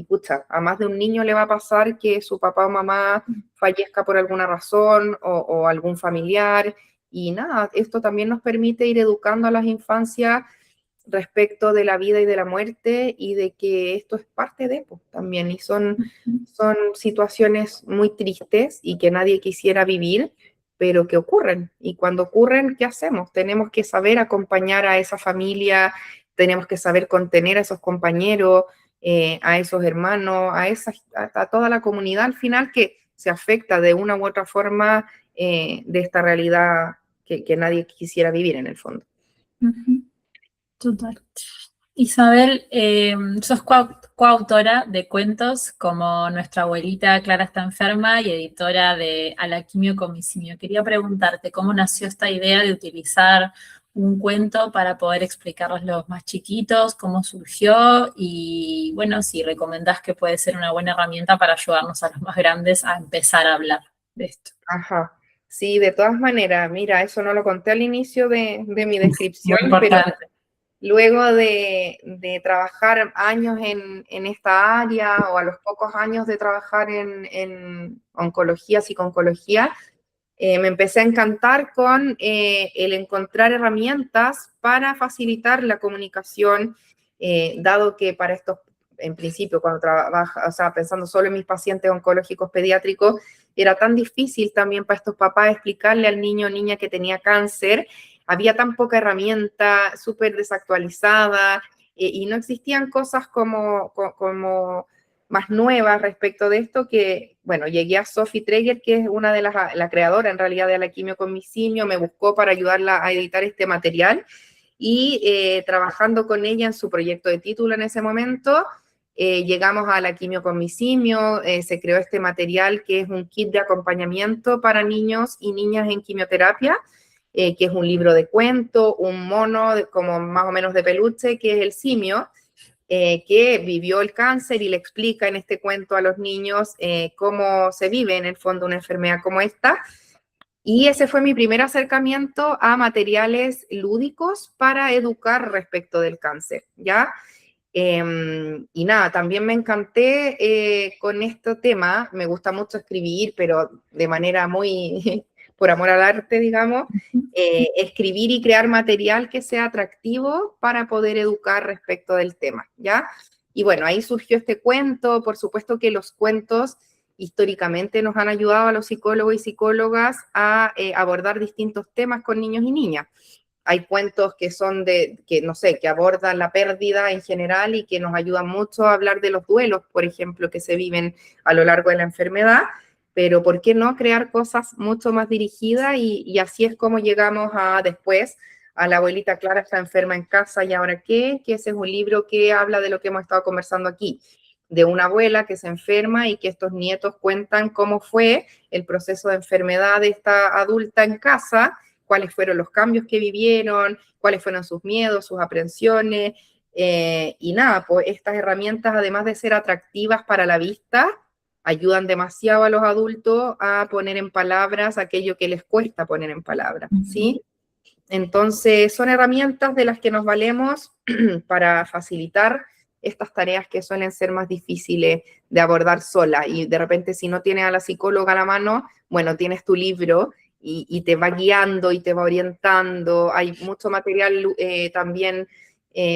pucha, a más de un niño le va a pasar que su papá o mamá fallezca por alguna razón o algún familiar. Y nada, esto también nos permite ir educando a las infancias respecto de la vida y de la muerte y de que esto es parte de pues, también. Y son situaciones muy tristes y que nadie quisiera vivir, pero que ocurren. Y cuando ocurren, ¿qué hacemos? Tenemos que saber acompañar a esa familia, tenemos que saber contener a esos compañeros, a esos hermanos, a toda la comunidad al final que se afecta de una u otra forma de esta realidad que nadie quisiera vivir en el fondo. Ujú. Total. Isabel, sos coautora de cuentos como Nuestra abuelita Clara está enferma y editora de A la quimio con mi simio. Quería preguntarte cómo nació esta idea de utilizar un cuento para poder explicarlos a los más chiquitos, cómo surgió y, bueno, si recomendás que puede ser una buena herramienta para ayudarnos a los más grandes a empezar a hablar de esto. Ajá. Sí, de todas maneras, mira, eso no lo conté al inicio de mi Muy descripción, pero importante. luego de trabajar años en esta área o a los pocos años de trabajar en oncología, psico-oncología, me empecé a encantar con el encontrar herramientas para facilitar la comunicación, dado que para estos, en principio, cuando trabaja, o sea, pensando solo en mis pacientes oncológicos pediátricos, era tan difícil también para estos papás explicarle al niño o niña que tenía cáncer. Había tan poca herramienta, súper desactualizada, y no existían cosas como más nuevas respecto de esto que, bueno, llegué a Sophie Traeger, que es una de la creadora en realidad de A la quimio con mi simio, me buscó para ayudarla a editar este material y trabajando con ella en su proyecto de título en ese momento, llegamos a La quimio con mi simio, se creó este material que es un kit de acompañamiento para niños y niñas en quimioterapia, que es un libro de cuento, un mono como más o menos de peluche, que es el simio, que vivió el cáncer y le explica en este cuento a los niños cómo se vive en el fondo una enfermedad como esta. Y ese fue mi primer acercamiento a materiales lúdicos para educar respecto del cáncer, ¿ya? Y nada, también me encanté con este tema, me gusta mucho escribir, pero de manera muy por amor al arte, digamos, escribir y crear material que sea atractivo para poder educar respecto del tema, ¿ya? Y bueno, ahí surgió este cuento, por supuesto que los cuentos históricamente nos han ayudado a los psicólogos y psicólogas a abordar distintos temas con niños y niñas. Hay cuentos que son que no sé, que abordan la pérdida en general y que nos ayudan mucho a hablar de los duelos, por ejemplo, que se viven a lo largo de la enfermedad, pero ¿por qué no crear cosas mucho más dirigidas? Y así es como llegamos a después a La abuelita Clara está enferma en casa y ahora qué, que ese es un libro que habla de lo que hemos estado conversando aquí, de una abuela que se enferma y que estos nietos cuentan cómo fue el proceso de enfermedad de esta adulta en casa cuáles fueron los cambios que vivieron, cuáles fueron sus miedos, sus aprensiones, y nada, pues estas herramientas, además de ser atractivas para la vista, ayudan demasiado a los adultos a poner en palabras aquello que les cuesta poner en palabras, ¿sí? Entonces, son herramientas de las que nos valemos para facilitar estas tareas que suelen ser más difíciles de abordar sola. Y de repente, si no tienes a la psicóloga a la mano, bueno, tienes tu libro y te va guiando y te va orientando. Hay mucho material también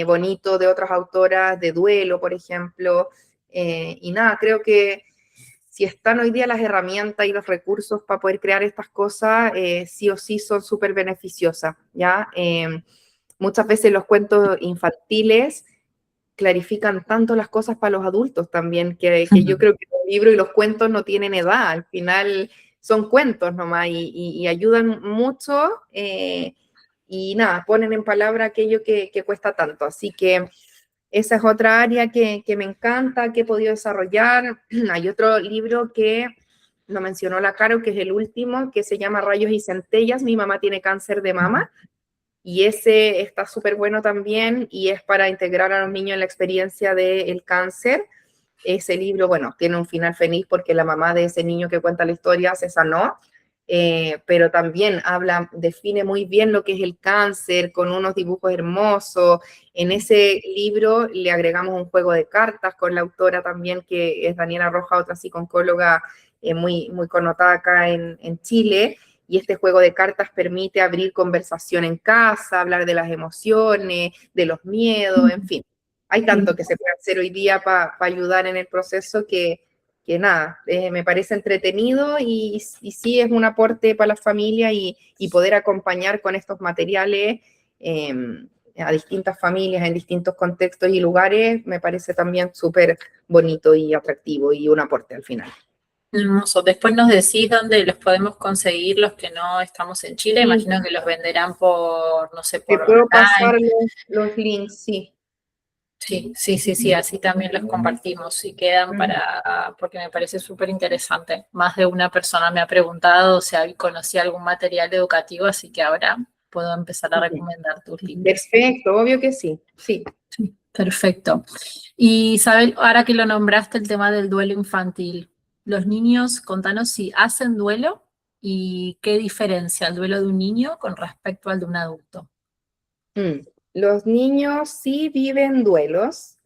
bonito de otras autoras, de duelo, por ejemplo. Y nada, creo que si están hoy día las herramientas y los recursos para poder crear estas cosas, sí o sí son súper beneficiosas, ¿ya? Muchas veces los cuentos infantiles clarifican tanto las cosas para los adultos también, que yo creo que los libros y los cuentos no tienen edad, al final son cuentos nomás y ayudan mucho y nada, ponen en palabra aquello que cuesta tanto, así que esa es otra área que me encanta, que he podido desarrollar. Hay otro libro que lo mencionó la Caro, que es el último, que se llama Rayos y Centellas. Mi mamá tiene cáncer de mama. Y ese está súper bueno también y es para integrar a los niños en la experiencia del cáncer. Ese libro, bueno, tiene un final feliz porque la mamá de ese niño que cuenta la historia se sanó, pero también define muy bien lo que es el cáncer con unos dibujos hermosos. En ese libro le agregamos un juego de cartas con la autora también, que es Daniela Roja, otra psicóloga muy, muy connotada acá en Chile. Y este juego de cartas permite abrir conversación en casa, hablar de las emociones, de los miedos, en fin. Hay tanto que se puede hacer hoy día para ayudar en el proceso que nada, me parece entretenido y sí es un aporte para la familia y poder acompañar con estos materiales a distintas familias en distintos contextos y lugares, me parece también súper bonito y atractivo y un aporte al final. Hermoso. Después nos decís dónde los podemos conseguir los que no estamos en Chile. Sí, Imagino que los venderán por, no sé, te por puedo pasar online. los links, sí. Sí, así también los compartimos y quedan porque me parece súper interesante. Más de una persona me ha preguntado si conocía algún material educativo, así que ahora puedo empezar a recomendar tus libros. Perfecto, obvio que sí, sí. Sí, perfecto. Y Isabel, ahora que lo nombraste, el tema del duelo infantil. Los niños, contanos si hacen duelo y qué diferencia el duelo de un niño con respecto al de un adulto. Los niños sí viven duelos,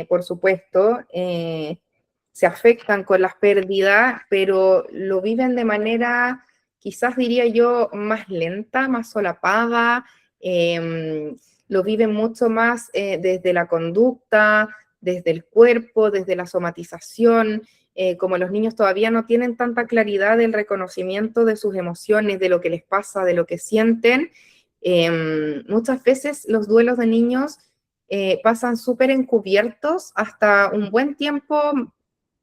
por supuesto, se afectan con las pérdidas, pero lo viven de manera, quizás diría yo, más lenta, más solapada, lo viven mucho más desde la conducta, desde el cuerpo, desde la somatización. Como los niños todavía no tienen tanta claridad del reconocimiento de sus emociones, de lo que les pasa, de lo que sienten, muchas veces los duelos de niños pasan súper encubiertos hasta un buen tiempo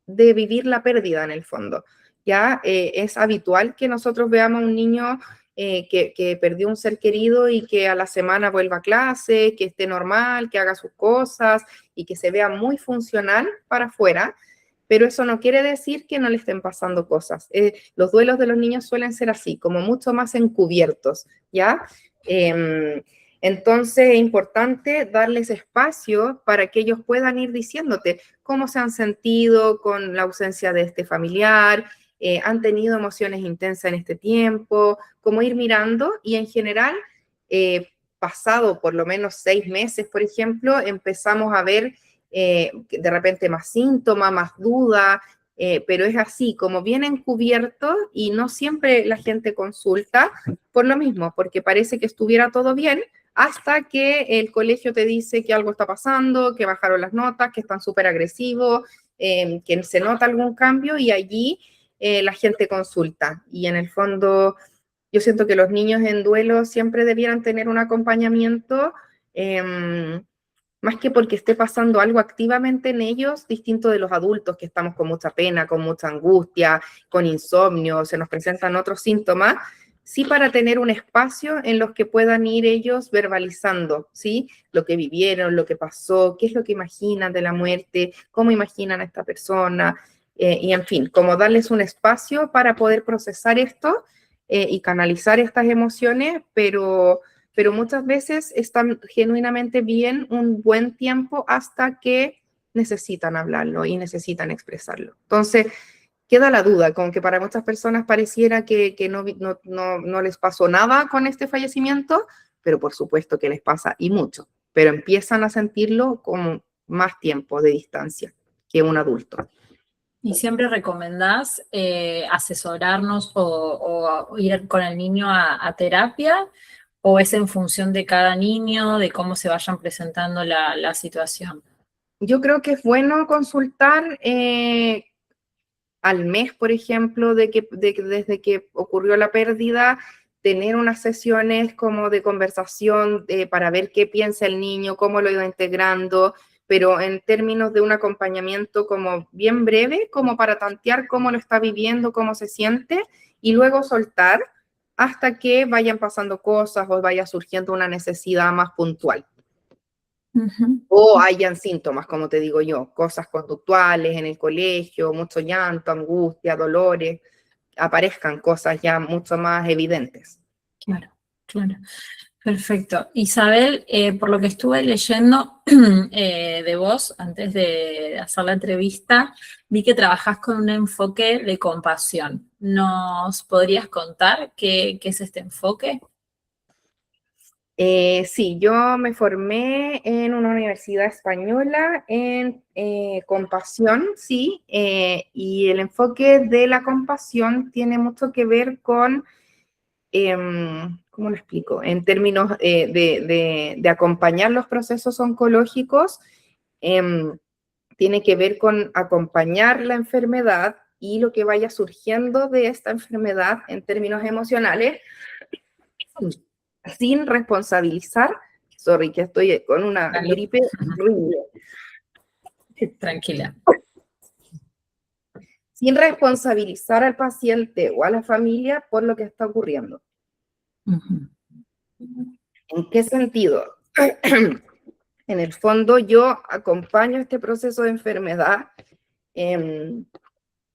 de vivir la pérdida en el fondo. Ya es habitual que nosotros veamos a un niño que perdió un ser querido y que a la semana vuelva a clase, que esté normal, que haga sus cosas y que se vea muy funcional para afuera, pero eso no quiere decir que no le estén pasando cosas. Los duelos de los niños suelen ser así, como mucho más encubiertos, ¿ya? Entonces es importante darles espacio para que ellos puedan ir diciéndote cómo se han sentido con la ausencia de este familiar, han tenido emociones intensas en este tiempo, cómo ir mirando y en general, pasado por lo menos 6 meses, por ejemplo, empezamos a ver de repente más síntomas, más duda, pero es así, como bien encubierto y no siempre la gente consulta por lo mismo, porque parece que estuviera todo bien hasta que el colegio te dice que algo está pasando, que bajaron las notas, que están súper agresivos, que se nota algún cambio y allí la gente consulta. Y en el fondo yo siento que los niños en duelo siempre debieran tener un acompañamiento, más que porque esté pasando algo activamente en ellos, distinto de los adultos que estamos con mucha pena, con mucha angustia, con insomnio, se nos presentan otros síntomas, sí para tener un espacio en los que puedan ir ellos verbalizando, ¿sí? Lo que vivieron, lo que pasó, qué es lo que imaginan de la muerte, cómo imaginan a esta persona, y en fin, como darles un espacio para poder procesar esto, y canalizar estas emociones, pero muchas veces están genuinamente bien un buen tiempo hasta que necesitan hablarlo y necesitan expresarlo. Entonces, queda la duda, como que para muchas personas pareciera que no les pasó nada con este fallecimiento, pero por supuesto que les pasa y mucho, pero empiezan a sentirlo con más tiempo de distancia que un adulto. ¿Y siempre recomendás asesorarnos o ir con el niño a terapia? ¿O es en función de cada niño, de cómo se vayan presentando la situación? Yo creo que es bueno consultar al mes, por ejemplo, desde que ocurrió la pérdida, tener unas sesiones como de conversación para ver qué piensa el niño, cómo lo iba integrando, pero en términos de un acompañamiento como bien breve, como para tantear cómo lo está viviendo, cómo se siente, y luego soltar hasta que vayan pasando cosas o vaya surgiendo una necesidad más puntual. Uh-huh. O hayan síntomas, como te digo yo, cosas conductuales en el colegio, mucho llanto, angustia, dolores, aparezcan cosas ya mucho más evidentes. Claro, claro. Perfecto. Isabel, por lo que estuve leyendo de vos antes de hacer la entrevista, vi que trabajás con un enfoque de compasión. ¿Nos podrías contar qué es este enfoque? Sí, yo me formé en una universidad española en compasión, sí, y el enfoque de la compasión tiene mucho que ver con, ¿cómo lo explico? En términos de acompañar los procesos oncológicos, tiene que ver con acompañar la enfermedad y lo que vaya surgiendo de esta enfermedad en términos emocionales, sin responsabilizar, sorry, que estoy con una Salud. gripe horrible, Tranquila. sin responsabilizar al paciente o a la familia por lo que está ocurriendo. Uh-huh. ¿En qué sentido? En el fondo yo acompaño este proceso de enfermedad y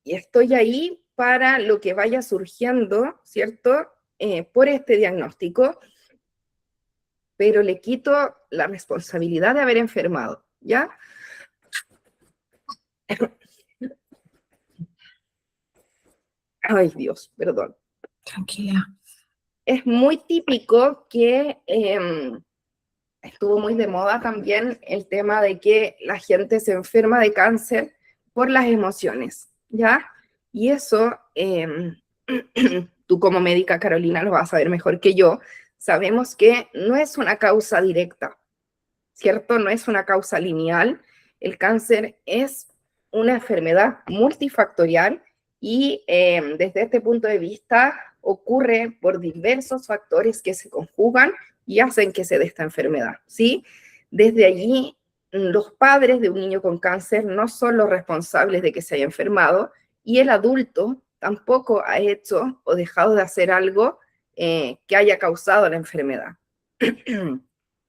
estoy ahí para lo que vaya surgiendo, ¿cierto? Por este diagnóstico, pero le quito la responsabilidad de haber enfermado, ¿ya? Ay, Dios, perdón. Tranquila. Es muy típico que estuvo muy de moda también el tema de que la gente se enferma de cáncer por las emociones, ¿ya? Y eso, tú como médica, Carolina, lo vas a saber mejor que yo, sabemos que no es una causa directa, ¿cierto? No es una causa lineal. El cáncer es una enfermedad multifactorial y desde este punto de vista ocurre por diversos factores que se conjugan y hacen que se dé esta enfermedad, ¿sí? Desde allí, los padres de un niño con cáncer no son los responsables de que se haya enfermado y el adulto tampoco ha hecho o dejado de hacer algo que haya causado la enfermedad.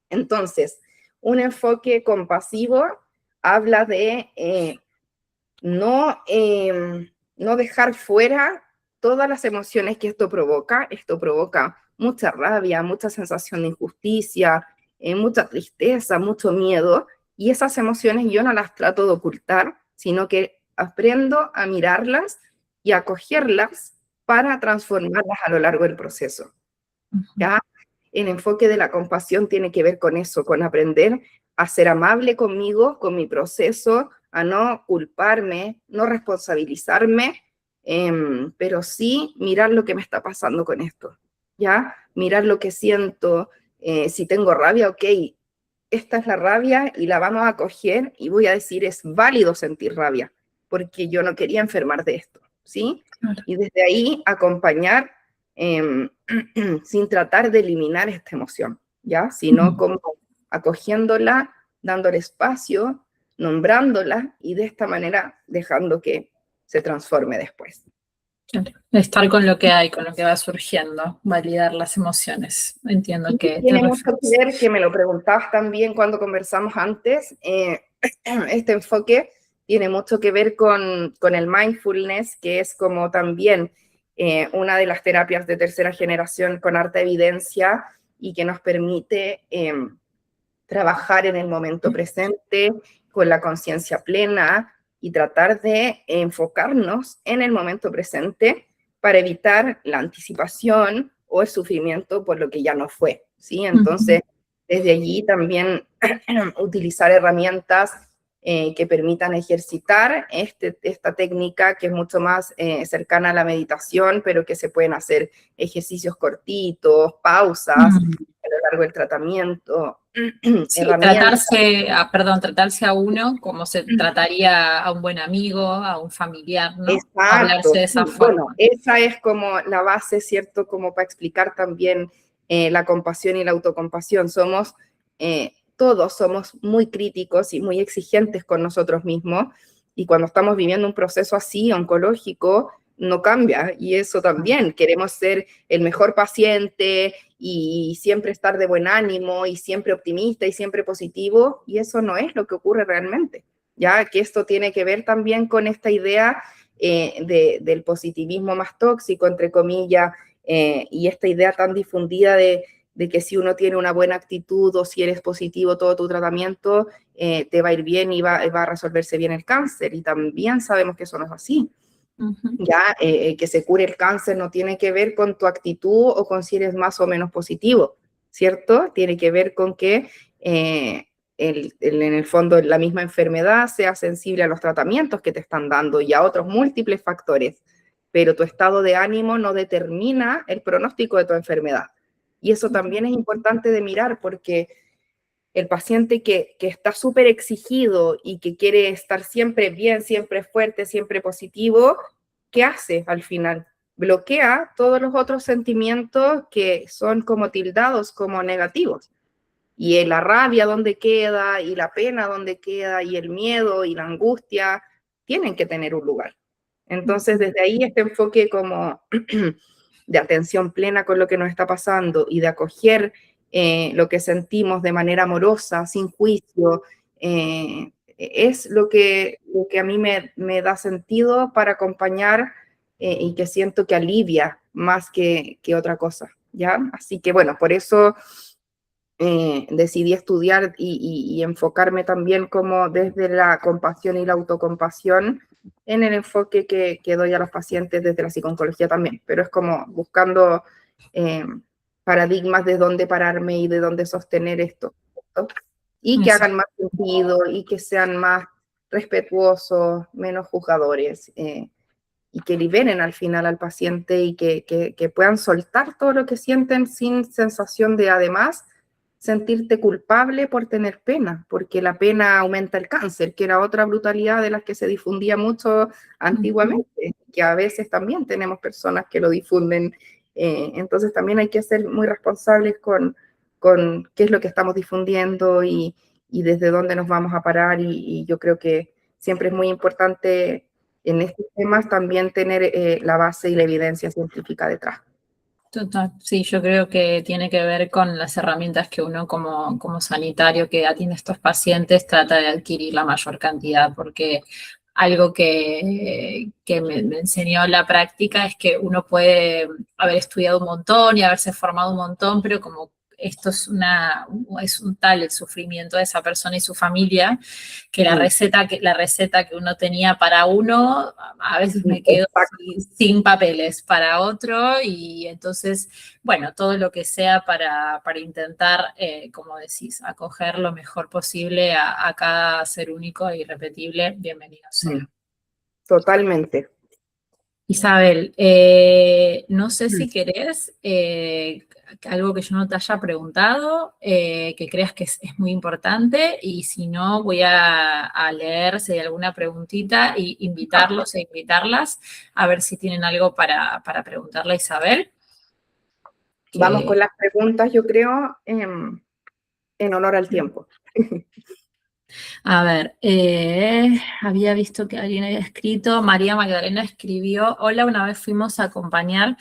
Entonces, un enfoque compasivo habla de no dejar fuera todas las emociones que esto provoca. Esto provoca mucha rabia, mucha sensación de injusticia, mucha tristeza, mucho miedo, y esas emociones yo no las trato de ocultar, sino que aprendo a mirarlas y a acogerlas para transformarlas a lo largo del proceso. ¿Ya? El enfoque de la compasión tiene que ver con eso, con aprender a ser amable conmigo, con mi proceso, a no culparme, no responsabilizarme, pero sí mirar lo que me está pasando con esto, ¿ya? Mirar lo que siento, si tengo rabia, ok, esta es la rabia y la vamos a acoger y voy a decir, es válido sentir rabia, porque yo no quería enfermar de esto, ¿sí? Claro. Y desde ahí acompañar sin tratar de eliminar esta emoción, ¿ya? Sino como acogiéndola, dándole espacio, nombrándola y de esta manera dejando que se transforme después. Claro. Estar con lo que hay, con lo que va surgiendo, validar las emociones. Entiendo Y que te tiene mucho refieres. que ver, que me lo preguntabas también cuando conversamos antes, este enfoque tiene mucho que ver con el mindfulness, que es como también una de las terapias de tercera generación con harta evidencia y que nos permite trabajar en el momento presente con la conciencia plena y tratar de enfocarnos en el momento presente para evitar la anticipación o el sufrimiento por lo que ya no fue, ¿sí? Entonces, desde allí también utilizar herramientas que permitan ejercitar esta técnica que es mucho más cercana a la meditación, pero que se pueden hacer ejercicios cortitos, pausas a lo largo del tratamiento, Sí, herramientas. tratarse a uno como se trataría a un buen amigo, a un familiar, ¿no? Exacto, Hablarse de esa sí. Bueno, forma. esa es como la base, ¿cierto? Como para explicar también la compasión y la autocompasión. Todos somos muy críticos y muy exigentes con nosotros mismos, y cuando estamos viviendo un proceso así, oncológico, no cambia, y eso también, queremos ser el mejor paciente y siempre estar de buen ánimo y siempre optimista y siempre positivo, y eso no es lo que ocurre realmente, ya que esto tiene que ver también con esta idea del positivismo más tóxico, entre comillas, y esta idea tan difundida de que si uno tiene una buena actitud o si eres positivo todo tu tratamiento, te va a ir bien y va a resolverse bien el cáncer. Y también sabemos que eso no es así. Ya que se cure el cáncer no tiene que ver con tu actitud o con si eres más o menos positivo, ¿cierto? Tiene que ver con que en el fondo la misma enfermedad sea sensible a los tratamientos que te están dando y a otros múltiples factores, pero tu estado de ánimo no determina el pronóstico de tu enfermedad. Y eso también es importante de mirar, porque el paciente que está súper exigido y que quiere estar siempre bien, siempre fuerte, siempre positivo, ¿qué hace al final? Bloquea todos los otros sentimientos que son como tildados como negativos. Y la rabia donde queda, y la pena donde queda, y el miedo y la angustia tienen que tener un lugar. Entonces, desde ahí este enfoque como de atención plena con lo que nos está pasando y de acoger lo que sentimos de manera amorosa, sin juicio, es lo que a mí me da sentido para acompañar y que siento que alivia más que otra cosa, ¿ya? Así que bueno, por eso decidí estudiar y enfocarme también como desde la compasión y la autocompasión en el enfoque que doy a los pacientes desde la psiconcología también, pero es como buscando eh, paradigmas de dónde pararme y de dónde sostener esto, ¿no? Y que hagan más sentido y que sean más respetuosos, menos juzgadores, y que liberen al final al paciente y que puedan soltar todo lo que sienten sin sensación de además sentirte culpable por tener pena, porque la pena aumenta el cáncer, que era otra brutalidad de las que se difundía mucho antiguamente, que a veces también tenemos personas que lo difunden. Entonces también hay que ser muy responsables con qué es lo que estamos difundiendo y desde dónde nos vamos a parar, y yo creo que siempre es muy importante en estos temas también tener la base y la evidencia científica detrás. Total, sí, yo creo que tiene que ver con las herramientas que uno como sanitario que atiende a estos pacientes trata de adquirir la mayor cantidad, porque algo que me enseñó la práctica es que uno puede haber estudiado un montón y haberse formado un montón, pero como esto es un tal el sufrimiento de esa persona y su familia, que la receta que uno tenía para uno, a veces me quedo sin papeles para otro, y entonces, bueno, todo lo que sea para intentar, como decís, acoger lo mejor posible a cada ser único e irrepetible, bienvenido sea. Totalmente. Isabel, no sé si querés algo que yo no te haya preguntado, que creas que es muy importante, y si no, voy a leer si hay alguna preguntita y invitarlos e invitarlas a ver si tienen algo para preguntarle a Isabel. Vamos con las preguntas, yo creo, en honor al tiempo. A ver, había visto que alguien había escrito, María Magdalena escribió: hola, una vez fuimos a acompañar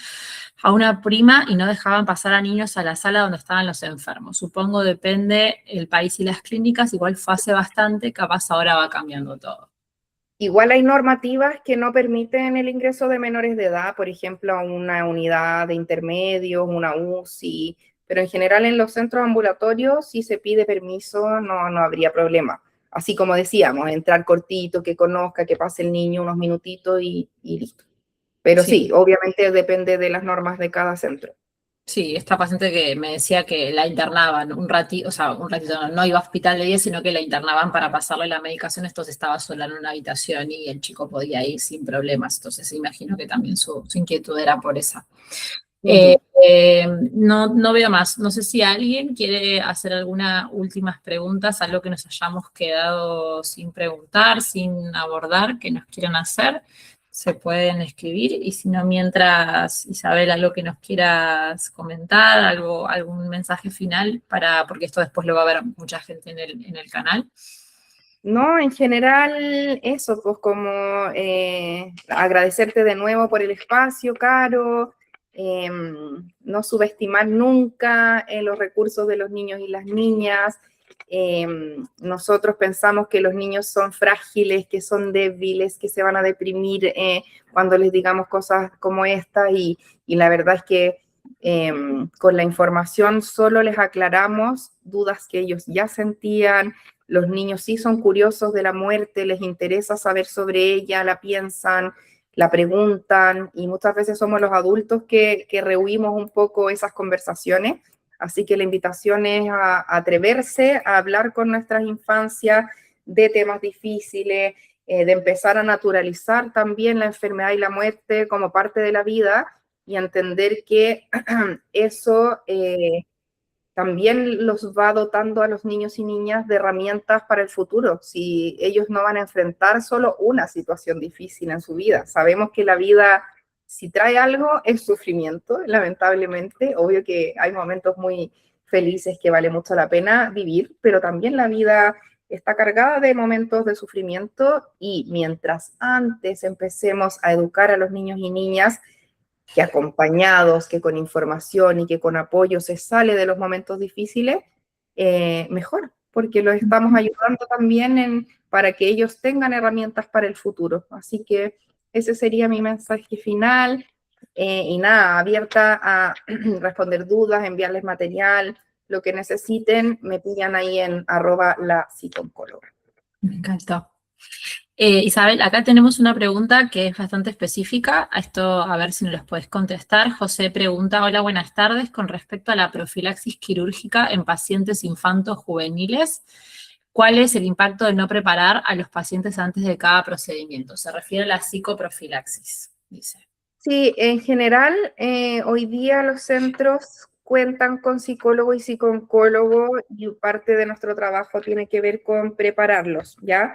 a una prima y no dejaban pasar a niños a la sala donde estaban los enfermos. Supongo depende el país y las clínicas, igual fue hace bastante, capaz ahora va cambiando todo. Igual hay normativas que no permiten el ingreso de menores de edad, por ejemplo, a una unidad de intermedios, una UCI, pero en general en los centros ambulatorios, si se pide permiso, no habría problema. Así como decíamos, entrar cortito, que conozca, que pase el niño unos minutitos y listo. Pero Sí. sí, obviamente depende de las normas de cada centro. Sí, esta paciente que me decía que la internaban un ratito, o sea, un ratito no iba a hospital de día, sino que la internaban para pasarle la medicación, entonces estaba sola en una habitación y el chico podía ir sin problemas, entonces imagino que también su inquietud era por esa. Eh, Ujú. no veo más, no sé si alguien quiere hacer algunas últimas preguntas, algo que nos hayamos quedado sin preguntar, sin abordar, que nos quieran hacer. Se pueden escribir y si no, mientras, Isabel, algo que nos quieras comentar, algún mensaje final porque esto después lo va a ver mucha gente en el canal. No, en general eso, pues como agradecerte de nuevo por el espacio, Caro, no subestimar nunca los recursos de los niños y las niñas. Nosotros pensamos que los niños son frágiles, que son débiles, que se van a deprimir cuando les digamos cosas como esta y la verdad es que con la información solo les aclaramos dudas que ellos ya sentían. Los niños sí son curiosos de la muerte, les interesa saber sobre ella, la piensan, la preguntan y muchas veces somos los adultos que rehuimos un poco esas conversaciones. Así que la invitación es a atreverse a hablar con nuestras infancias de temas difíciles, de empezar a naturalizar también la enfermedad y la muerte como parte de la vida y entender que eso también los va dotando a los niños y niñas de herramientas para el futuro. Si ellos no van a enfrentar solo una situación difícil en su vida, sabemos que la vida, si trae algo, es sufrimiento, lamentablemente. Obvio que hay momentos muy felices que vale mucho la pena vivir, pero también la vida está cargada de momentos de sufrimiento y mientras antes empecemos a educar a los niños y niñas que acompañados, que con información y que con apoyo se sale de los momentos difíciles, mejor, porque los estamos ayudando también para que ellos tengan herramientas para el futuro. Así que ese sería mi mensaje final. Y nada, abierta a responder dudas, enviarles material, lo que necesiten, me pillan ahí en @lapsiconcóloga. Me encantó. Isabel, acá tenemos una pregunta que es bastante específica. A esto, a ver si nos los puedes contestar. José pregunta, hola, buenas tardes, con respecto a la profilaxis quirúrgica en pacientes infantos juveniles, ¿cuál es el impacto de no preparar a los pacientes antes de cada procedimiento? Se refiere a la psicoprofilaxis, dice. Sí, en general, hoy día los centros cuentan con psicólogo y psicooncólogo y parte de nuestro trabajo tiene que ver con prepararlos, ¿ya?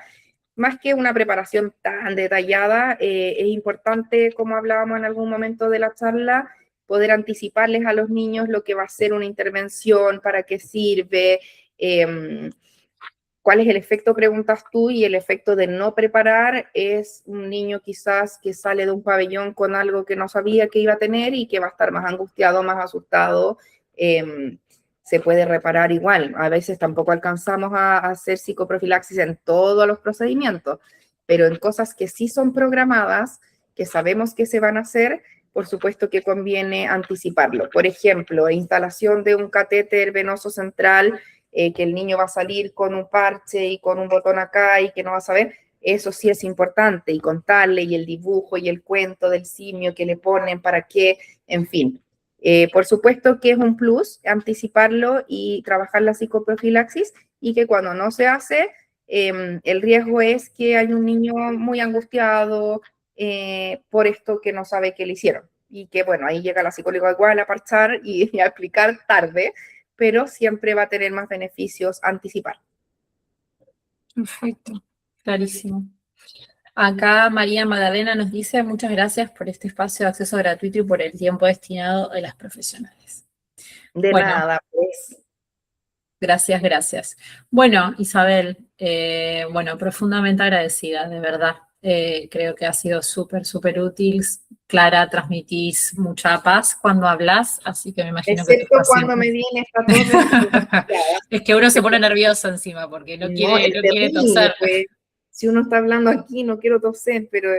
Más que una preparación tan detallada, es importante, como hablábamos en algún momento de la charla, poder anticiparles a los niños lo que va a ser una intervención, para qué sirve, ¿cuál es el efecto? Preguntas tú, y el efecto de no preparar es un niño quizás que sale de un pabellón con algo que no sabía que iba a tener y que va a estar más angustiado, más asustado. Se puede reparar igual. A veces tampoco alcanzamos a hacer psicoprofilaxis en todos los procedimientos, pero en cosas que sí son programadas, que sabemos que se van a hacer, por supuesto que conviene anticiparlo. Por ejemplo, instalación de un catéter venoso central, que el niño va a salir con un parche y con un botón acá y que no va a saber, eso sí es importante, y contarle, y el dibujo y el cuento del simio que le ponen, para qué, en fin. Por supuesto que es un plus anticiparlo y trabajar la psicoprofilaxis, y que cuando no se hace, el riesgo es que hay un niño muy angustiado por esto que no sabe que le hicieron. Y que, bueno, ahí llega la psicóloga igual a parchar y a explicar tarde, pero siempre va a tener más beneficios anticipar. Perfecto, clarísimo. Acá María Magdalena nos dice, muchas gracias por este espacio de acceso gratuito y por el tiempo destinado a las profesionales. De Bueno, nada, pues. gracias, gracias. Bueno, Isabel, bueno, profundamente agradecida, de verdad. Creo que ha sido súper, súper útil. Clara, transmitís mucha paz cuando hablas, así que me imagino que tus Excepto cuando pacientes... me viene esta tos desgraciada. Es que uno se pone nervioso encima porque no No, es quiere, no quiere terrible, toser. pues. si uno está hablando aquí, no quiero toser, pero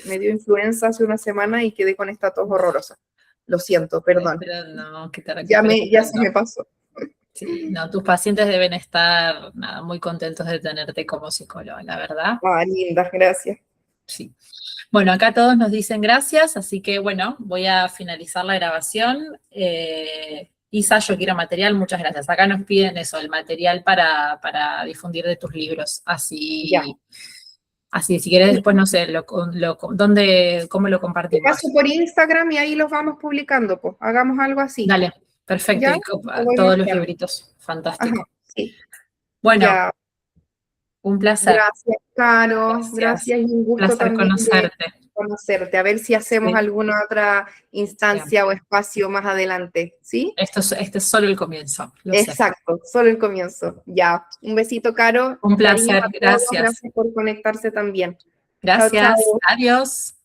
me dio influenza hace una semana y quedé con esta tos horrorosa. Lo siento, perdón. Pero no, que te recuperes Ya se me pasó. Sí, no, tus pacientes deben estar nada, muy contentos de tenerte como psicóloga, la verdad. Ah, linda, gracias. Sí. Bueno, acá todos nos dicen gracias, así que bueno, voy a finalizar la grabación. Isa, yo quiero material, muchas gracias. Acá nos piden eso, el material para difundir de tus libros. Así, Ya. así si quieres después, no sé, ¿cómo lo Te compartimos? paso por Instagram y ahí los vamos publicando, pues. Hagamos algo así. Dale, perfecto. ¿Ya? Y Te voy todos los marcando. libritos, fantástico. Ajá, sí. Bueno, Ya. un placer. Gracias, Caro. Gracias. Gracias y un gusto Placer también conocerte. de conocerte. A ver si hacemos Sí. alguna otra instancia o espacio más adelante, ¿sí? Este es solo el comienzo, lo sé. Exacto, solo el comienzo. Ya. Un besito, Caro. Un Cariños placer, a todos. gracias. Gracias por conectarse también. Gracias, Chao, chao. adiós.